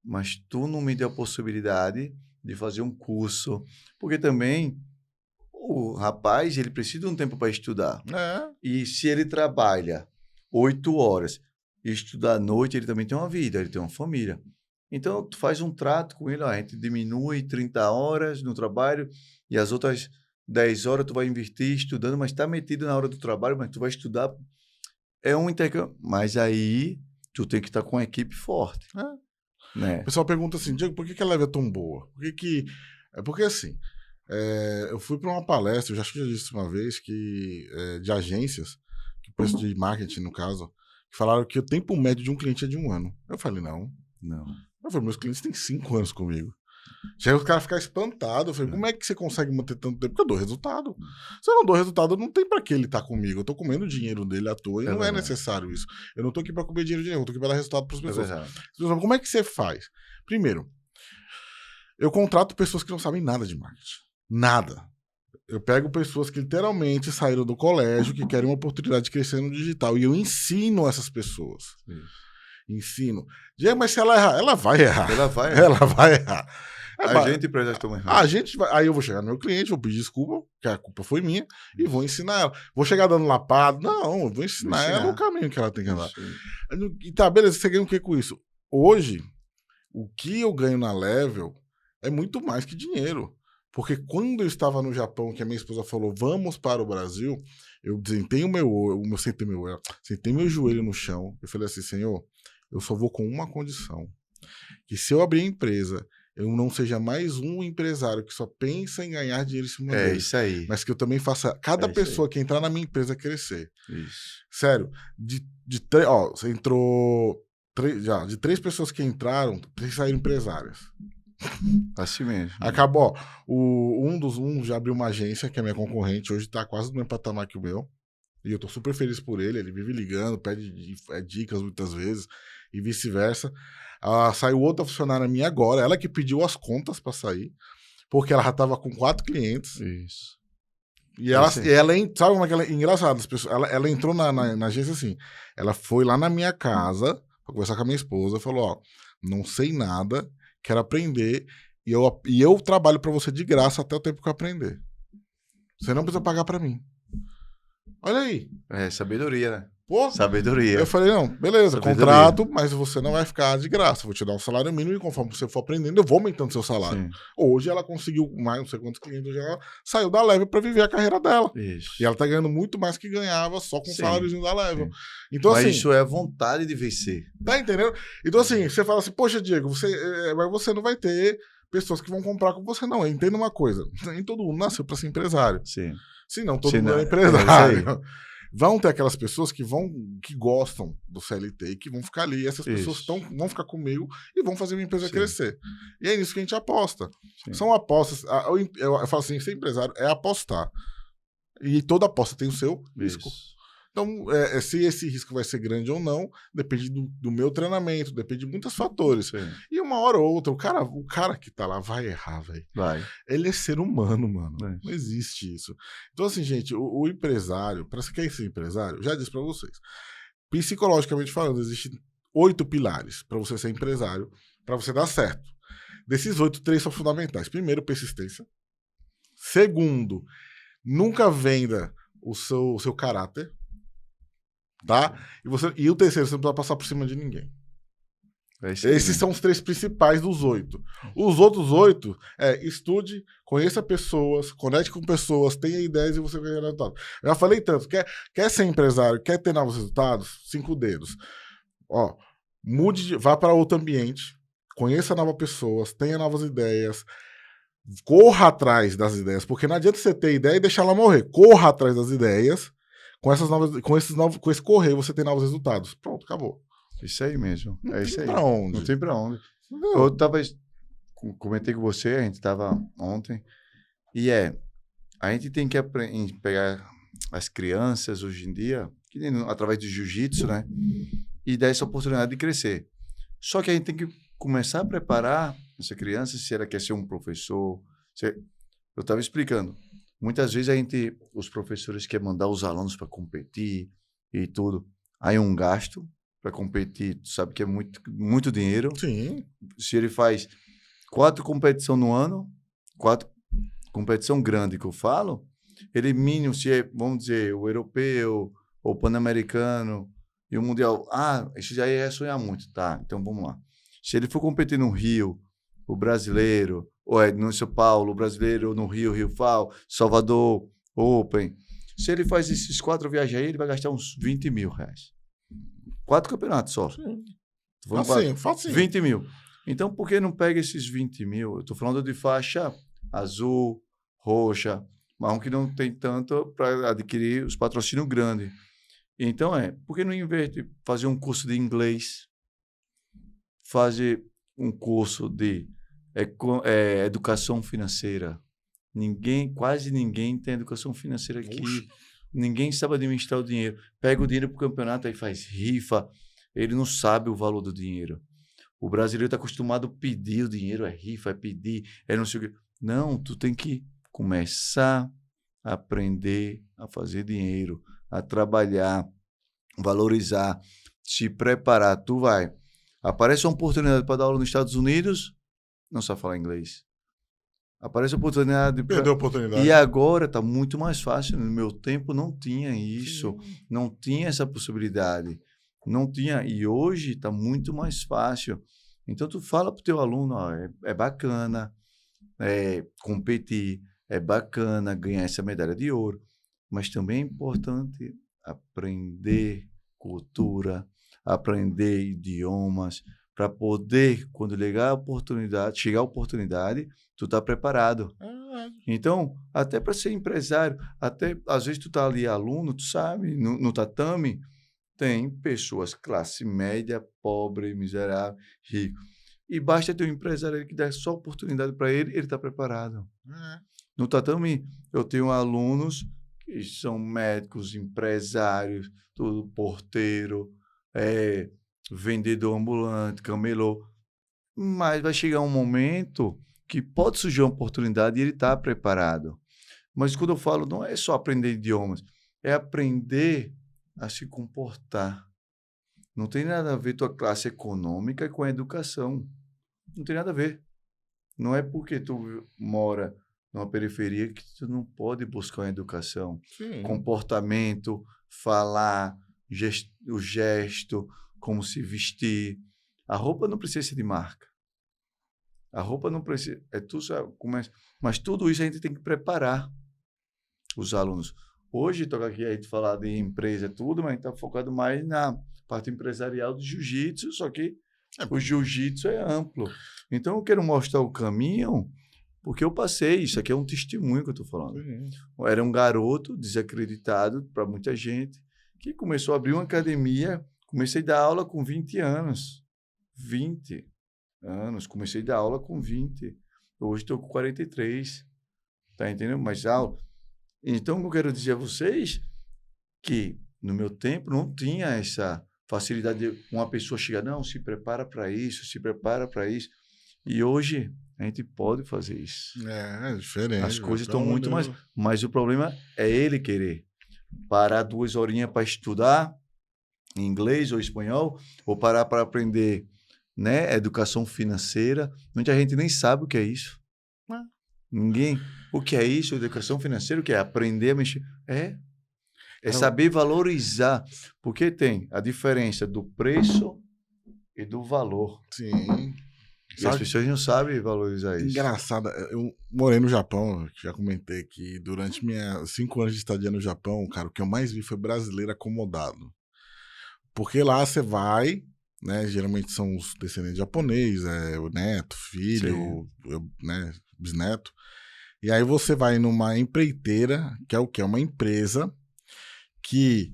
mas tu não me deu a possibilidade de fazer um curso. Porque também o rapaz, ele precisa de um tempo para estudar. E se ele trabalha 8 horas e estuda à noite, ele também tem uma vida, ele tem uma família. Então, tu faz um trato com ele, a gente diminui 30 horas no trabalho e as outras 10 horas tu vai investir estudando, mas está metido na hora do trabalho, mas tu vai estudar. É um intercâmbio. Mas aí, tu tem que estar com uma equipe forte. Né? O pessoal pergunta assim, Diego, por que a Leve é tão boa? Porque assim, eu fui para uma palestra, eu acho que já disse uma vez, de agências, que preço de marketing, no caso, que falaram que o tempo médio de um cliente é de 1 ano. Eu falei, não. Eu falei, meus clientes têm 5 anos comigo. Já os caras ficaram espantados. Eu falei, como é que você consegue manter tanto tempo? Porque eu dou resultado. Se eu não dou resultado, não tem pra que ele tá comigo. Eu tô comendo o dinheiro dele à toa e não é necessário isso. Eu não tô aqui pra comer dinheiro de nenhum, eu tô aqui pra dar resultado pras pessoas. Como é que você faz? Primeiro, eu contrato pessoas que não sabem nada de marketing. Nada. Eu pego pessoas que literalmente saíram do colégio, que querem uma oportunidade de crescer no digital. E eu ensino essas pessoas. Ensino. Diego, mas se ela errar, ela vai errar. Ela vai errar. A gente empresa estão errando. Aí eu vou chegar no meu cliente, vou pedir desculpa, que a culpa foi minha, e vou ensinar ela. Vou chegar dando lapada. Não, eu vou ensinar ela o caminho que ela tem que andar. E tá, beleza, você ganha o que com isso? Hoje, o que eu ganho na Level é muito mais que dinheiro. Porque quando eu estava no Japão, que a minha esposa falou, vamos para o Brasil, eu sentei meu joelho no chão, eu falei assim, Senhor, eu só vou com uma condição, que se eu abrir a empresa, eu não seja mais um empresário que só pensa em ganhar dinheiro em cima dele. Isso aí. Mas que eu também faça cada pessoa que entrar na minha empresa crescer. Isso. Sério, você entrou, de 3 pessoas que entraram, 3 saíram empresárias. Assim mesmo. Acabou. Um já abriu uma agência, que é minha concorrente, hoje tá quase no mesmo patamar que o meu. E eu tô super feliz por ele. Ele vive ligando, pede dicas muitas vezes, e vice-versa. Saiu outra funcionária minha agora, ela que pediu as contas pra sair, porque ela já tava com 4 clientes. Isso. E ela sabe como é que ela é engraçado? Ela entrou na agência assim. Ela foi lá na minha casa pra conversar com a minha esposa e falou: ó, não sei nada, quero aprender e eu trabalho pra você de graça até o tempo que eu aprender. Você não precisa pagar pra mim. Olha aí. É sabedoria, né? Pô, sabedoria. Eu falei, não, beleza, sabedoria. Contrato, mas você não vai ficar de graça. Vou te dar um salário mínimo e conforme você for aprendendo, eu vou aumentando seu salário. Sim. Hoje ela conseguiu mais não sei quantos clientes, hoje ela saiu da Level pra viver a carreira dela. Isso. E ela tá ganhando muito mais que ganhava só com o saláriozinho da Level. Sim. Então, mas assim, isso é a vontade de vencer. Tá entendendo? Então, assim, você fala assim, poxa, Diego, mas você não vai ter pessoas que vão comprar com você, não. Entenda uma coisa, nem todo mundo nasceu pra ser empresário. Sim. Se não, todo mundo é empresário. Vão ter aquelas pessoas que gostam do CLT e que vão ficar ali. E essas pessoas vão ficar comigo e vão fazer minha empresa crescer. E é nisso que a gente aposta. Sim. São apostas. Eu falo assim, ser empresário é apostar. E toda aposta tem o seu risco. Então, se esse risco vai ser grande ou não, depende do meu treinamento, depende de muitos fatores. Sim. E uma hora ou outra, o cara que tá lá vai errar, velho. Ele é ser humano, mano. Não existe isso. Então, assim, gente, o empresário, para você quer ser empresário, já disse para vocês, psicologicamente falando, existem 8 pilares para você ser empresário, para você dar certo. Desses 8, 3 são fundamentais. Primeiro, persistência. Segundo, nunca venda o seu caráter, tá? E o terceiro, você não precisa passar por cima de ninguém. Esses são os 3 principais dos 8. Os outros 8 estude, conheça pessoas, conecte com pessoas, tenha ideias e você vai ganhar resultado. Eu já falei tanto, quer ser empresário, quer ter novos resultados? 5 dedos. Ó, vá para outro ambiente, conheça novas pessoas, tenha novas ideias, corra atrás das ideias, porque não adianta você ter ideia e deixar ela morrer. Corra atrás das ideias, com esse correr você tem novos resultados. Pronto, acabou. Isso aí mesmo. É isso aí. Pra onde? Não tem pra onde. Não. Eu comentei com você, a gente tava ontem, e a gente tem que pegar as crianças hoje em dia, através do jiu-jitsu, né? E dar essa oportunidade de crescer. Só que a gente tem que começar a preparar essa criança, se ela quer ser um professor. Eu estava explicando. Muitas vezes os professores querem mandar os alunos para competir e tudo. Aí um gasto para competir, tu sabe que é muito, muito dinheiro. Sim. Se ele faz 4 competições no ano, 4 competição grande que eu falo, ele mínimo, vamos dizer, o europeu, o pan-americano e o mundial. Isso já é sonhar muito, tá? Então vamos lá. Se ele for competir no Rio, o brasileiro, ou no São Paulo, o brasileiro, no Rio, Rio FAO, Salvador, Open. Se ele faz esses 4 viagens aí, ele vai gastar uns 20 mil reais. 4 campeonatos só. Sim. Facinho. 20 mil. Então, por que não pega esses 20 mil? Eu estou falando de faixa azul, roxa, marrom que não tem tanto para adquirir os patrocínios grandes. Então, por que não investe fazer um curso de inglês, fazer um curso de educação financeira? Quase ninguém tem educação financeira aqui. Oxe. Ninguém sabe administrar o dinheiro. Pega o dinheiro para o campeonato, aí faz rifa. Ele não sabe o valor do dinheiro. O brasileiro está acostumado a pedir o dinheiro, rifa, pedir, não sei o quê. Não, tu tem que começar a aprender a fazer dinheiro, a trabalhar, valorizar, se preparar. Tu vai. Aparece uma oportunidade para dar aula nos Estados Unidos, não sabe falar inglês. Aparece a oportunidade. Perdeu a oportunidade. E agora está muito mais fácil. No meu tempo não tinha isso. Sim. Não tinha essa possibilidade. Não tinha. E hoje está muito mais fácil. Então, tu fala para o teu aluno, é bacana competir, é bacana ganhar essa medalha de ouro, mas também é importante aprender cultura, aprender idiomas, para poder, quando chegar a oportunidade, tu tá preparado. Então, até para ser empresário, até às vezes tu tá ali aluno, tu sabe, no tatame, tem pessoas classe média, pobre, miserável, rico. E basta ter um empresário que dá só oportunidade para ele está preparado. No tatame, eu tenho alunos que são médicos, empresários, tudo porteiro, vendedor ambulante, camelô. Mas vai chegar um momento que pode surgir uma oportunidade e ele está preparado. Mas quando eu falo, não é só aprender idiomas, é aprender a se comportar. Não tem nada a ver tua classe econômica com a educação. Não tem nada a ver. Não é porque tu mora numa periferia que tu não pode buscar uma educação. Sim. Comportamento, falar, o gesto, como se vestir. A roupa não precisa ser de marca. A roupa não precisa... Mas tudo isso a gente tem que preparar os alunos. Hoje, toca aqui a gente falar de empresa tudo, mas a gente está focado mais na parte empresarial do jiu-jitsu, só que o jiu-jitsu é amplo. Então, eu quero mostrar o caminho, porque eu passei. Isso aqui é um testemunho que eu estou falando. Eu era um garoto desacreditado para muita gente, que começou a abrir uma academia. Comecei a dar aula com 20 anos. 20 anos. Comecei a dar aula com 20. Hoje estou com 43. Tá entendendo? Mas aula... Então, eu quero dizer a vocês que, no meu tempo, não tinha essa facilidade de uma pessoa chegar, não, se prepara para isso, se prepara para isso. E hoje, a gente pode fazer isso. É diferente. As coisas estão muito mais... Mas o problema é ele querer parar 2 horinhas para estudar inglês ou espanhol, ou parar para aprender, né, educação financeira. Muita gente nem sabe o que é isso. Ninguém... O que é isso? Educação financeira? O que é? Aprender a mexer? É saber valorizar, porque tem a diferença do preço e do valor. Sim. E as pessoas não sabem valorizar isso. Engraçado, eu morei no Japão, já comentei que durante minhas 5 anos de estadia no Japão, cara, o que eu mais vi foi brasileiro acomodado. Porque lá você vai, né, geralmente são os descendentes japoneses, o neto, filho, né, bisneto, e aí você vai numa empreiteira, que é o quê? É uma empresa que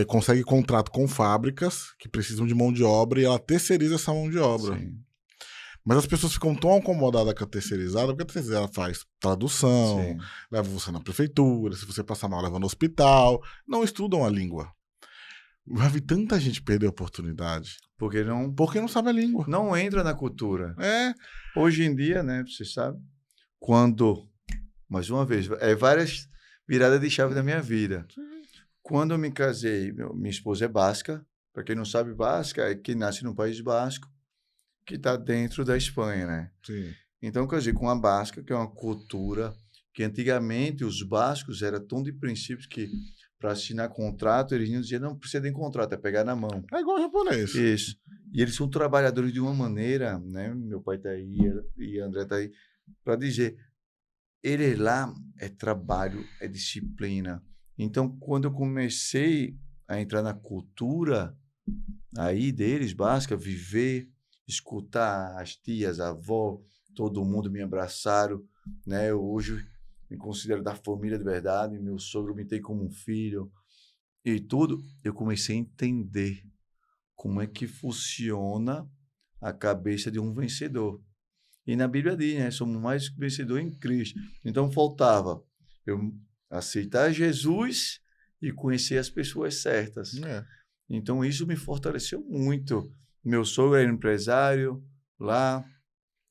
consegue contrato com fábricas que precisam de mão de obra e ela terceiriza essa mão de obra. Sim. Mas as pessoas ficam tão acomodadas com a terceirizada, porque a terceirizada faz tradução, Sim. leva você na prefeitura, se você passar mal, leva no hospital, não estudam a língua. Já vi tanta gente perder a oportunidade. Porque não sabe a língua. não entra na cultura. É. Hoje em dia, né, você sabe, quando, mais uma vez, várias viradas de chave da minha vida. Quando eu me casei, minha esposa é basca. Para quem não sabe, basca é quem nasce no País Basco, que está dentro da Espanha, né? Sim. Então, eu casei com uma basca, que é uma cultura que antigamente os bascos eram tão de princípios que para assinar contrato, eles não diziam, não precisa de contrato, é pegar na mão. É igual japonês. Isso. E eles são trabalhadores de uma maneira, né? Meu pai está aí e André está aí, para dizer, ele lá é trabalho, é disciplina. Então, quando eu comecei a entrar na cultura aí deles, basca, viver, escutar as tias, a avó, todo mundo me abraçaram, né? Eu hoje me considero da família de verdade, meu sogro me tem como um filho e tudo. Eu comecei a entender como é que funciona a cabeça de um vencedor. E na Bíblia diz, né? Somos mais vencedores em Cristo. Então, faltava eu aceitar Jesus e conhecer as pessoas certas. Então, isso me fortaleceu muito. Meu sogro era empresário lá,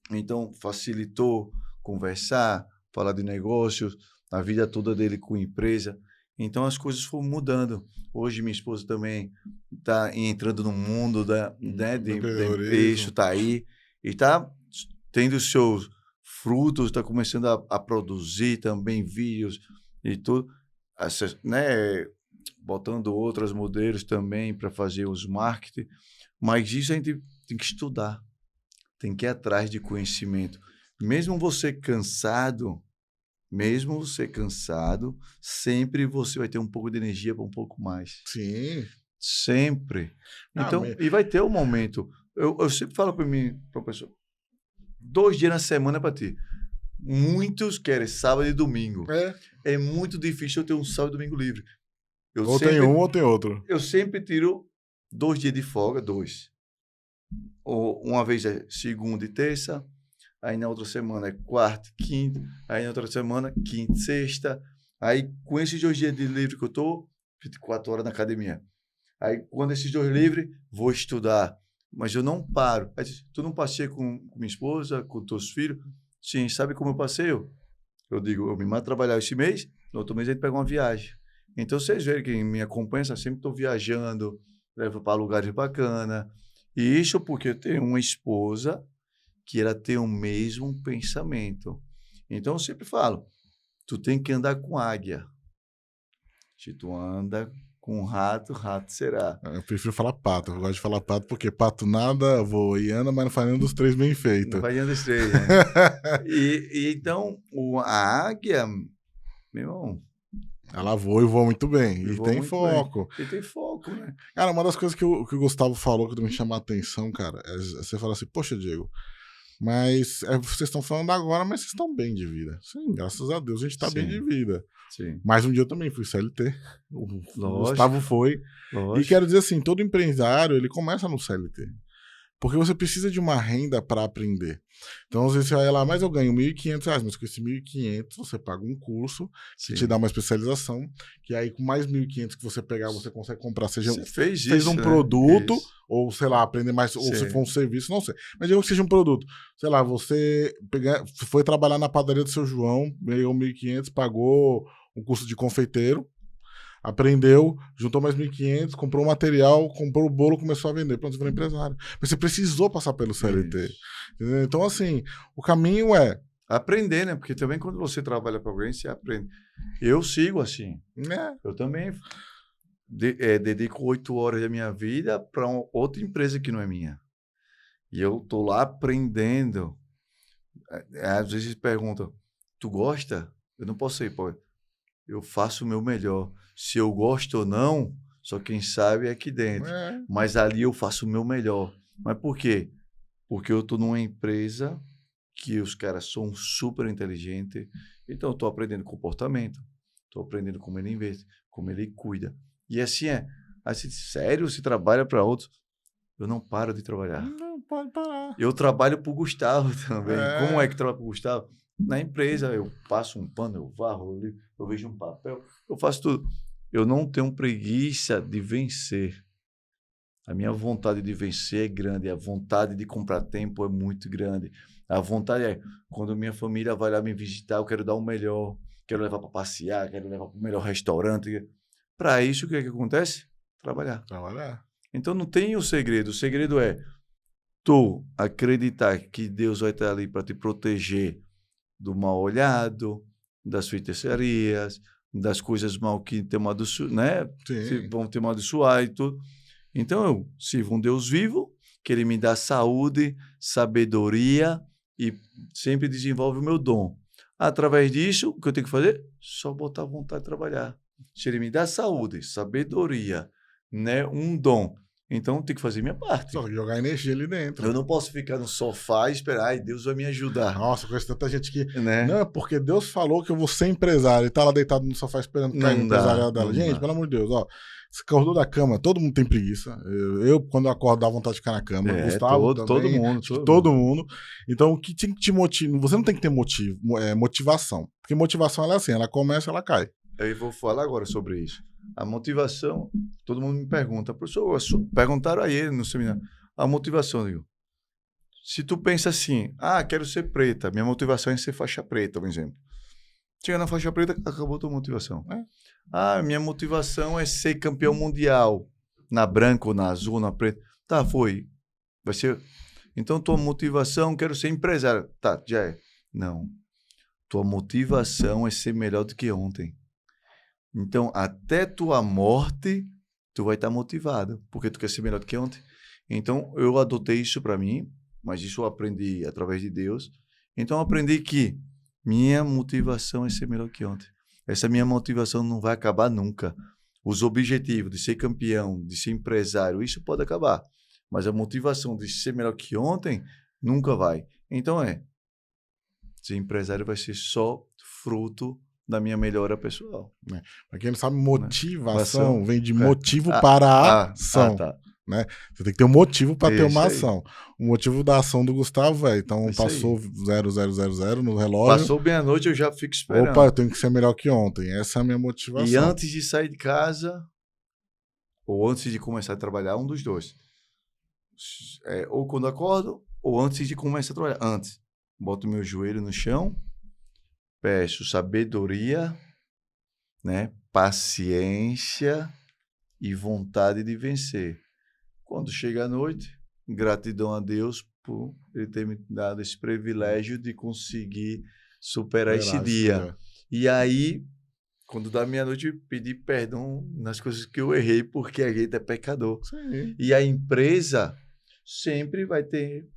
então facilitou conversar, falar de negócios, a vida toda dele com empresa. Então, as coisas foram mudando. Hoje, minha esposa também está entrando no mundo de empreendedorismo, está aí e está tendo os seus frutos, está começando a produzir também vídeos e tudo, né? Botando outros modelos também para fazer os marketing. Mas isso a gente tem que estudar, tem que ir atrás de conhecimento. Mesmo você cansado, sempre você vai ter um pouco de energia para um pouco mais. Sim. Sempre. Então, e vai ter um momento. Eu sempre falo para mim, professor, 2 dias na semana para ti. Muitos querem sábado e domingo. É muito difícil eu ter um sábado e domingo livre. Tem um ou tem outro. Eu sempre tiro 2 dias de folga, 2. Ou uma vez é segunda e terça, aí na outra semana é quarta e quinta, aí na outra semana, quinta e sexta. Aí com esses 2 dias de livre que eu tô, 24 horas na academia. Aí quando esses 2 livres, vou estudar. Mas eu não paro. Aí, tu não passeia com minha esposa, com teus filhos? Sim, sabe como eu passeio? Eu digo, eu me mato trabalhar esse mês, no outro mês a gente pega uma viagem. Então, vocês verem que me acompanha, sempre estou viajando, levo para lugares bacanas. E isso porque eu tenho uma esposa que ela tem o mesmo pensamento. Então, eu sempre falo, tu tem que andar com águia. Se tu anda com rato, rato será. Eu prefiro falar pato. Eu gosto de falar pato porque pato nada, voa e anda, mas não faz nenhum dos 3 bem feito. Não faz nenhum dos 3, né? Então, a águia, meu irmão, ela voa e voa muito bem. E tem foco. E tem foco, né? Cara, uma das coisas que o Gustavo falou que me chamou a atenção, cara, é você fala assim, poxa, Diego, mas vocês estão falando agora, mas vocês estão bem de vida. Sim, graças a Deus a gente está bem de vida. Sim. Mas um dia eu também fui CLT. O Gustavo foi. Lógico. E quero dizer assim, todo empresário, ele começa no CLT. Porque você precisa de uma renda para aprender. Então, às vezes você vai lá, mas eu ganho R$1.500, mas com esse R$1.500 você paga um curso que te dá uma especialização, que aí com mais R$1.500 que você pegar, você consegue comprar, seja fez um produto, ou sei lá, aprender mais, ou se for um serviço, não sei. Mas digo que seja um produto. Sei lá, você foi trabalhar na padaria do seu João, ganhou R$1.500, pagou um curso de confeiteiro, aprendeu, juntou mais R$1.500, comprou o material, comprou o bolo, começou a vender. Pronto, você virou empresário. Mas você precisou passar pelo CLT. Então, assim, o caminho é Aprender, né? Porque também quando você trabalha para alguém, você aprende. Eu sigo assim. Né? Eu também dedico 8 horas da minha vida para outra empresa que não é minha. E eu tô lá aprendendo. Às vezes perguntam, tu gosta? Eu não posso ir, pô. Eu faço o meu melhor. Se eu gosto ou não, só quem sabe é aqui dentro. É. Mas ali eu faço o meu melhor. Mas por quê? Porque eu tô numa empresa que os caras são super inteligentes. Então, eu estou aprendendo comportamento. Estou aprendendo como ele investe, como ele cuida. E assim é. Assim, sério, se trabalha para outros, eu não paro de trabalhar. Não pode parar. Eu trabalho para o Gustavo também. É. Como é que trabalho para o Gustavo? Na empresa, eu passo um pano, eu varro, eu vejo um papel, eu faço tudo. Eu não tenho preguiça de vencer. A minha vontade de vencer é grande, a vontade de comprar tempo é muito grande. A vontade é, quando minha família vai lá me visitar, eu quero dar o melhor, quero levar para passear, quero levar para o melhor restaurante. Para isso, o que é que acontece? Trabalhar. Trabalhar. Então, não tem o segredo é tu acreditar que Deus vai estar ali para te proteger do mal olhado, das feitiçarias, das coisas mal que tem né? Vão te amaldiçoar e tudo. Então, eu sirvo um Deus vivo, que Ele me dá saúde, sabedoria e sempre desenvolve o meu dom. Através disso, o que eu tenho que fazer? Só botar a vontade de trabalhar. Se Ele me dá saúde, sabedoria, né, um dom, então eu tenho que fazer minha parte. Só jogar energia ali dentro. Eu não posso ficar no sofá e esperar, ai, Deus vai me ajudar. Nossa, conheço tanta gente que... Né? Não, é porque Deus falou que eu vou ser empresário. E tá lá deitado no sofá esperando cair o empresariado dela. Gente, pelo amor de Deus, ó. Você acordou da cama, todo mundo tem preguiça. Eu quando eu acordo, dá vontade de ficar na cama. Gustavo também, todo mundo. Então, o que tem que te motivar? Você não tem que ter motivação. Porque motivação, ela é assim, ela começa, ela cai. Eu vou falar agora sobre isso. A motivação, todo mundo me pergunta, professor, perguntaram a ele no seminário, a motivação, eu digo, se tu pensa assim, quero ser preta, minha motivação é ser faixa preta, por exemplo. Chega na faixa preta, acabou a tua motivação. Minha motivação é ser campeão mundial, na branca ou na azul, na preta. Tá, foi. Vai ser. Então, tua motivação, quero ser empresário. Tá, já é. Não. Tua motivação é ser melhor do que ontem. Então, até tua morte, tu vai estar motivado, porque tu quer ser melhor do que ontem. Então, eu adotei isso para mim, mas isso eu aprendi através de Deus. Então, eu aprendi que minha motivação é ser melhor que ontem. Essa minha motivação não vai acabar nunca. Os objetivos de ser campeão, de ser empresário, isso pode acabar. Mas a motivação de ser melhor que ontem nunca vai. Então, ser empresário vai ser só fruto da minha melhora pessoal. Para quem não sabe, motivação vem de motivo para a ação. Tá. Né? Você tem que ter um motivo para ter uma ação. O motivo da ação do Gustavo então passou 0000 no relógio. Passou meia-noite, eu já fico esperando. Opa, eu tenho que ser melhor que ontem. Essa é a minha motivação. E antes de sair de casa, ou antes de começar a trabalhar, um dos dois. Ou quando acordo, ou antes de começar a trabalhar. Antes, boto meu joelho no chão, peço sabedoria, né, paciência e vontade de vencer. Quando chega a noite, gratidão a Deus por Ele ter me dado esse privilégio de conseguir superar esse dia. E aí, quando dá meia-noite, eu pedi perdão nas coisas que eu errei, porque a gente é pecador. Sim. E a empresa sempre vai ter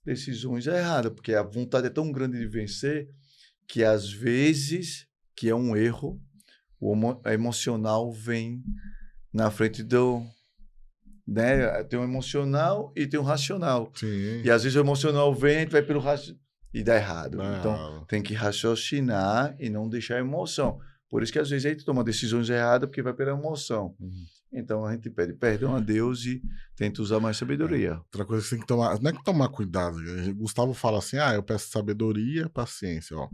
decisões erradas, porque a vontade é tão grande de vencer que, às vezes, que é um erro, o emocional vem na frente do... Né? Tem um emocional e tem um racional. Sim. E às vezes o emocional vem, vai pelo racional e dá errado. Então tem que raciocinar e não deixar a emoção. Por isso que às vezes a gente toma decisões erradas porque vai pela emoção. Então a gente pede perdão a Deus e tenta usar mais sabedoria. Outra coisa que você tem que tomar, não é que tomar cuidado. Gustavo fala assim, eu peço sabedoria e paciência. Ó.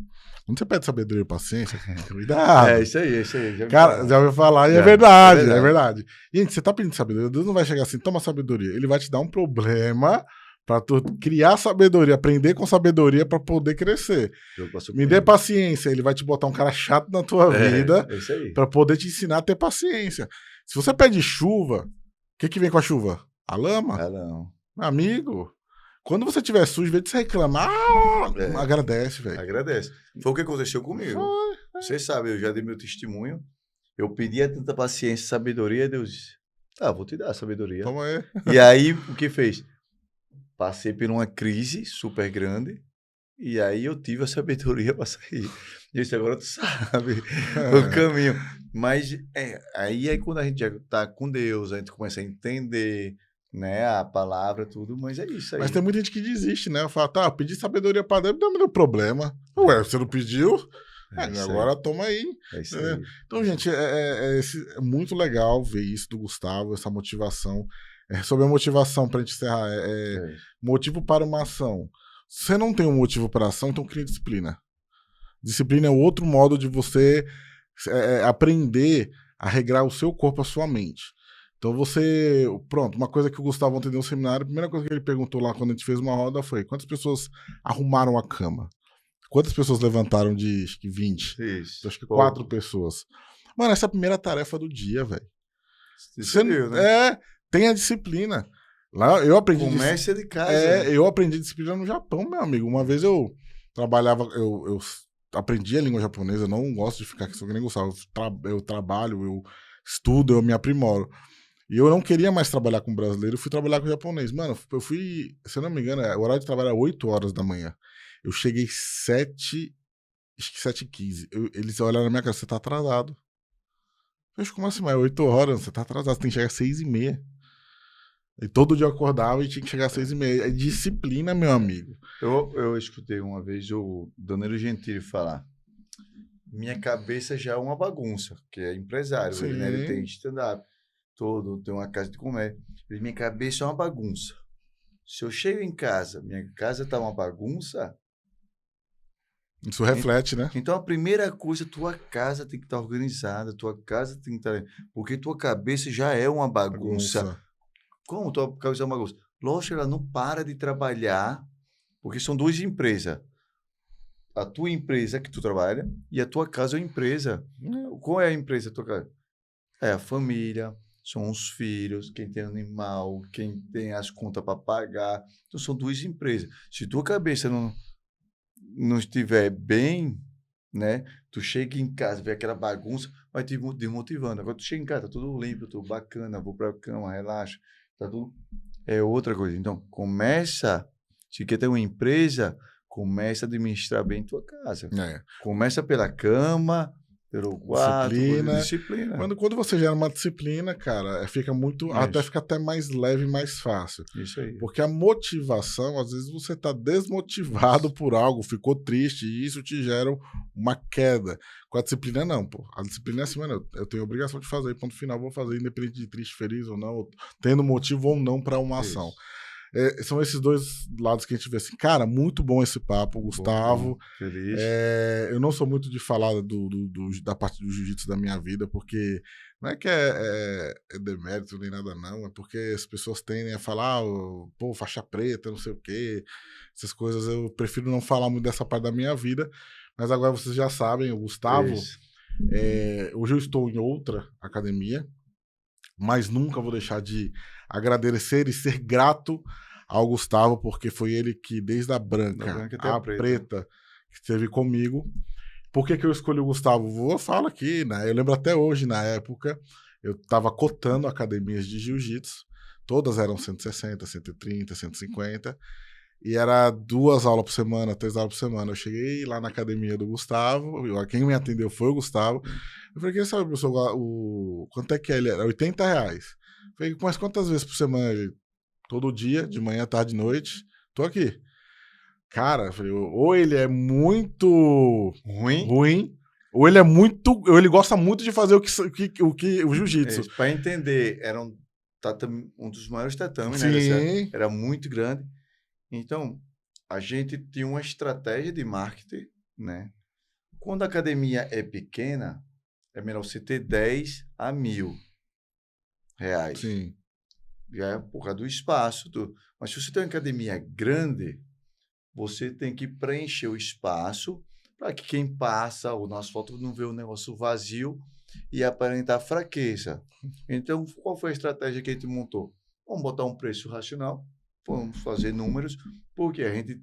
Quando você pede sabedoria e paciência, cuidado. É isso aí. Cara, já ouviu falar e é verdade. Gente, você tá pedindo sabedoria, Deus não vai chegar assim, toma sabedoria. Ele vai te dar um problema para tu criar sabedoria, aprender com sabedoria para poder crescer. Me dê paciência, ele vai te botar um cara chato na tua vida para poder te ensinar a ter paciência. Se você pede chuva, o que vem com a chuva? A lama? Não. Amigo, Quando você tiver sujo, em vez de você reclamar, agradece, velho. Agradece. Foi o que aconteceu comigo. Foi. Você sabe, eu já dei meu testemunho. Eu pedia tanta paciência e sabedoria, Deus disse, tá, vou te dar a sabedoria. Toma aí. E aí, o que fez? Passei por uma crise super grande e aí eu tive a sabedoria para sair. E eu disse, agora tu sabe o caminho. Mas aí quando a gente já tá com Deus, a gente começa a entender, né, a palavra, tudo, mas é isso aí. Mas tem muita gente que desiste, né? Fala, tá, eu pedi sabedoria pra Deus, não me deu problema. Ué, você não pediu? Agora toma aí. É isso aí. Então, gente, é muito legal ver isso do Gustavo, essa motivação. Sobre a motivação, pra gente encerrar, motivo para uma ação. Se você não tem um motivo para a ação, então cria disciplina. Disciplina é outro modo de você aprender a regrar o seu corpo, a sua mente. Então pronto, uma coisa que o Gustavo ontem deu no seminário, a primeira coisa que ele perguntou lá quando a gente fez uma roda foi: quantas pessoas arrumaram a cama? Quantas pessoas levantaram de, acho que 20? Isso. Acho que 4 pessoas. Mano, essa é a primeira tarefa do dia, velho. Você viu, né? Tenha disciplina. Lá eu aprendi. Comércio de casa. Eu aprendi disciplina no Japão, meu amigo. Uma vez eu trabalhava, eu aprendi a língua japonesa, eu não gosto de ficar aqui só que nem Gustavo. Eu trabalho, eu estudo, eu me aprimoro. E eu não queria mais trabalhar com brasileiro, eu fui trabalhar com japonês. Mano, eu fui, se eu não me engano, o horário de trabalho era 8 horas da manhã. Eu cheguei 7, acho que 7h15. Eles olharam na minha cara, você tá atrasado. Eu falei, como assim, mas 8 horas, você tá atrasado, você tem que chegar às 6h30. E todo dia eu acordava e tinha que chegar às 6h30. É disciplina, meu amigo. Eu escutei uma vez o Danilo Gentili falar: minha cabeça já é uma bagunça, que é empresário, ele tem stand-up, tem uma casa de comércio. Minha cabeça é uma bagunça. Se eu chego em casa, minha casa tá uma bagunça. Isso reflete, né? Então, a primeira coisa, tua casa tem que estar organizada, tua casa tem que estar... Porque tua cabeça já é uma bagunça. Como tua cabeça é uma bagunça? Lógico, ela não para de trabalhar, porque são duas empresas. A tua empresa que tu trabalha e a tua casa é uma empresa. Qual é a empresa da tua casa? É a família, são os filhos, quem tem animal, quem tem as contas para pagar. Então, são duas empresas. Se tua cabeça não estiver bem, né? Tu chega em casa, vê aquela bagunça, vai te desmotivando. Agora tu chega em casa, tá tudo limpo, tudo bacana, vou pra cama, relaxa, tá tudo... É outra coisa. Então, se quer ter uma empresa, começa a administrar bem tua casa. Começa pela cama, pelo quarto, disciplina. Quando você gera uma disciplina, cara, fica até mais leve e mais fácil. Isso aí. Porque a motivação, às vezes você tá desmotivado por algo, ficou triste, e isso te gera uma queda. Com a disciplina, não, pô. A disciplina é assim, mano, eu tenho a obrigação de fazer, ponto final, vou fazer, independente de triste, feliz ou não, tendo motivo ou não para uma ação. São esses dois lados que a gente vê assim. Cara, muito bom esse papo, Gustavo. Feliz. Eu não sou muito de falar da parte do jiu-jitsu da minha vida, porque não é que é demérito nem nada, não. É porque as pessoas tendem a falar, pô, faixa preta, não sei o quê. Essas coisas, eu prefiro não falar muito dessa parte da minha vida. Mas agora vocês já sabem, o Gustavo... hoje eu estou em outra academia, mas nunca vou deixar de agradecer e ser grato ao Gustavo, porque foi ele que, desde a branca à preta, que esteve comigo. Por que eu escolhi o Gustavo? Vou falar aqui, né? Eu lembro até hoje, na época, eu estava cotando academias de jiu-jitsu, todas eram 160, 130, 150, e era 2 aulas por semana, 3 aulas por semana. Eu cheguei lá na academia do Gustavo, quem me atendeu foi o Gustavo. Eu falei, quem sabe, professor, quanto é que é? Ele era R$80. Eu falei, mas quantas vezes por semana? Ele, todo dia, de manhã, tarde, noite. Tô aqui. Cara, eu falei, ou ele é muito ruim, ou ele é muito... Ou ele gosta muito de fazer o jiu-jitsu. Para entender, era um dos maiores tatames, né? Era muito grande. Então, a gente tinha uma estratégia de marketing, né? Quando a academia é pequena, é melhor você ter 10 a 1.000 reais. Sim. Já é por causa do espaço. Mas se você tem uma academia grande, você tem que preencher o espaço para que quem passa, o nosso foto não vê o negócio vazio e aparentar fraqueza. Então, qual foi a estratégia que a gente montou? Vamos botar um preço racional vamos fazer números, porque a gente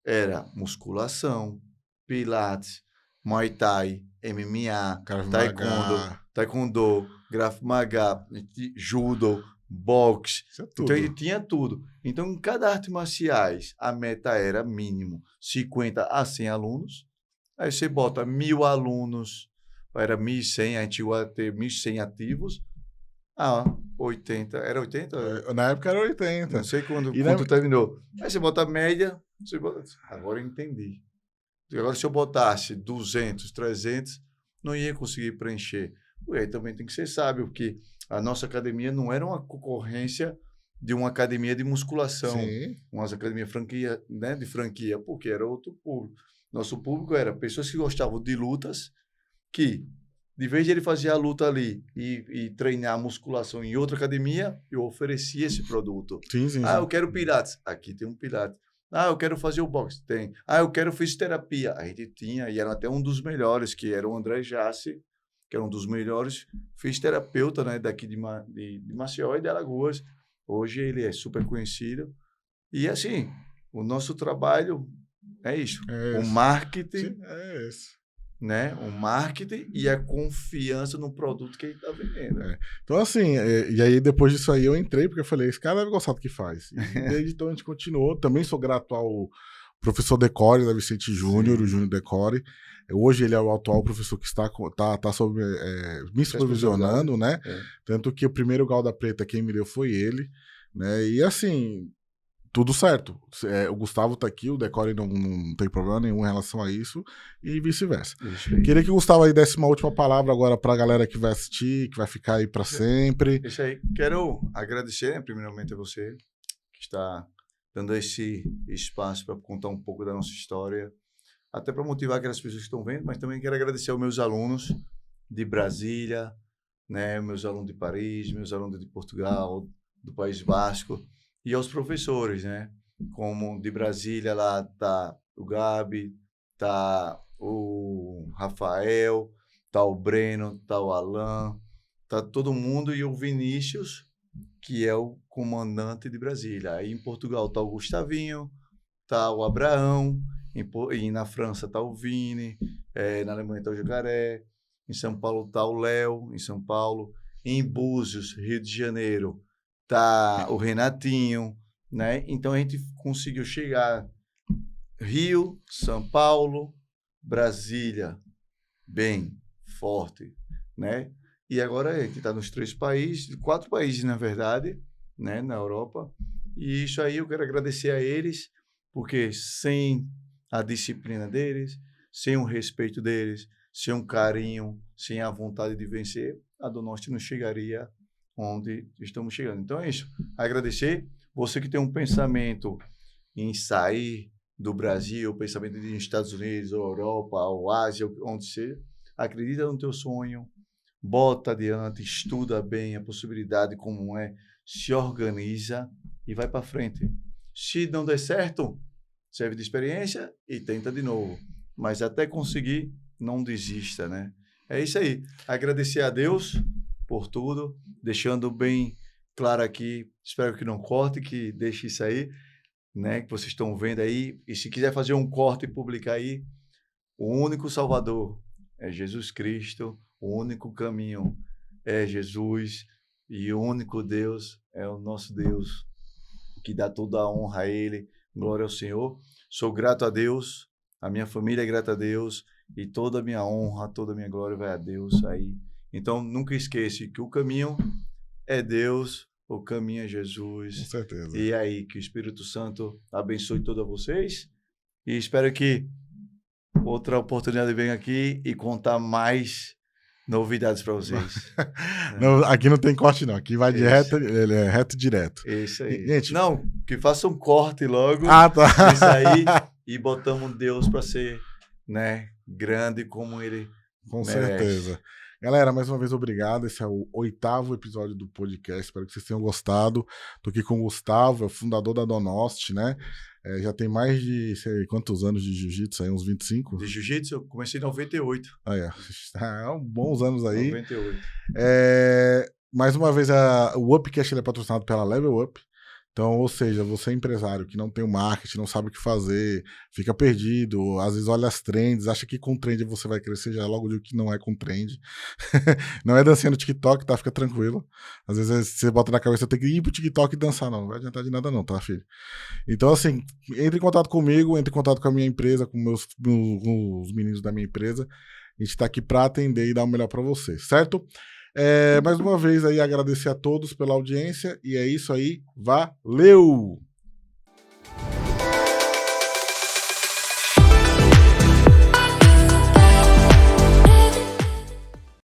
era musculação, pilates, muay thai, MMA, Krav Maga. taekwondo, Krav Maga, judo, boxe. Isso é Então tudo. ele tinha tudo. Então em cada arte marciais a meta era mínimo 50 a 100 alunos. Aí você bota 1.000 alunos, era 1.100, a gente ia ter 1.100 ativos. 80, era 80? Na época era 80. Não sei quando E na- terminou. Aí você bota a média, agora eu entendi. Agora se eu botasse 200, 300, não ia conseguir preencher. E aí também tem que ser sábio, porque a nossa academia não era uma concorrência de uma academia de musculação, Sim. uma academia franquia, né, de franquia, porque era outro público. Nosso público era pessoas que gostavam de lutas, que de vez de ele fazer a luta ali e treinar a musculação em outra academia, eu oferecia esse produto. Sim, sim, Ah, sim. eu quero pilates. Aqui tem um pilates. Ah, eu quero fazer o boxe. Tem. Ah, eu quero fisioterapia. A gente tinha, e era até um dos melhores, que era o André Jace, que era um dos melhores fisioterapeutas, né, daqui de Maceió e de Alagoas. Hoje ele é super conhecido. E assim, o nosso trabalho é isso. É O esse. marketing, Sim, é esse. né? O marketing e a confiança no produto que ele está vendendo. Então, assim, e aí depois disso aí eu entrei, porque eu falei, esse cara deve gostar do que faz. E desde então a gente continuou. Também sou grato ao professor Decore, da Vicente Júnior, Sim. o Júnior Decore. Hoje ele é o atual professor que está me supervisionando, né? É. Tanto que o primeiro Gauda Preta quem me deu foi ele, né? E assim, tudo certo. O Gustavo tá aqui, o Decore não tem problema nenhum em relação a isso, e vice-versa. Queria que o Gustavo aí desse uma última palavra agora pra galera que vai assistir, que vai ficar aí pra sempre. Isso aí. Quero agradecer, né, primeiramente a você, que está dando esse espaço para contar um pouco da nossa história, até para motivar aquelas pessoas que estão vendo, mas também quero agradecer aos meus alunos de Brasília, né, meus alunos de Paris, meus alunos de Portugal, do País Basco, e aos professores, né, como de Brasília lá tá o Gabi, tá o Rafael, tá o Breno, tá o Alan, tá todo mundo, e o Vinícius, que é o comandante de Brasília. Aí em Portugal tá o Gustavinho, tá o Abraão, e na França tá o Vini, na Alemanha tá o Jacaré, em São Paulo tá o Léo, em São Paulo, em Búzios, Rio de Janeiro, tá o Renatinho, né? Então a gente conseguiu chegar Rio, São Paulo, Brasília, bem forte, né? E agora a gente está nos 4 países, na verdade, né, na Europa. E isso aí eu quero agradecer a eles, porque sem a disciplina deles, sem o respeito deles, sem um carinho, sem a vontade de vencer, a do Norte não chegaria onde estamos chegando. Então é isso. Agradecer. Você que tem um pensamento em sair do Brasil, pensamento de Estados Unidos, ou Europa, ou Ásia, onde seja, acredita no teu sonho, bota adiante, estuda bem a possibilidade como é, se organiza e vai para frente. Se não der certo, serve de experiência e tenta de novo. Mas até conseguir, não desista, né? É isso aí. Agradecer a Deus por tudo, deixando bem claro aqui, espero que não corte, que deixe isso aí, né? Que vocês estão vendo aí. E se quiser fazer um corte e publicar aí, o único Salvador é Jesus Cristo, o único caminho é Jesus e o único Deus é o nosso Deus, que dá toda a honra a Ele, glória ao Senhor. Sou grato a Deus, a minha família é grata a Deus e toda a minha honra, toda a minha glória vai a Deus aí. Então, nunca esqueça que o caminho é Deus, o caminho é Jesus. Com certeza. E aí, que o Espírito Santo abençoe todos vocês e espero que outra oportunidade venha aqui e contar mais novidades para vocês. Não, aqui não tem corte, não. Aqui vai de reto, ele é reto e direto. Isso aí. Gente, não, que faça um corte logo tá. disso aí e botamos Deus para ser, né, grande como ele Com merece. certeza. Galera, mais uma vez, obrigado. Esse é o 8º episódio do podcast. Espero que vocês tenham gostado. Tô aqui com o Gustavo, é o fundador da Donost, né? Já tem mais de, sei quantos anos de jiu-jitsu aí, uns 25? De jiu-jitsu, eu comecei em 98. Bons anos aí. 98. Mais uma vez, o Upcast ele é patrocinado pela Level Up. Então, ou seja, você é empresário que não tem o marketing, não sabe o que fazer, fica perdido, às vezes olha as trends, acha que com trend você vai crescer, já logo digo que não é com trend. Não é dancinha no TikTok, tá? Fica tranquilo. Às vezes você bota na cabeça, eu tenho que ir pro TikTok e dançar, não vai adiantar de nada não, tá, filho? Então, assim, entre em contato comigo, entre em contato com a minha empresa, com com os meninos da minha empresa. A gente tá aqui pra atender e dar o melhor pra vocês, certo? Mais uma vez aí agradecer a todos pela audiência e é isso aí, valeu!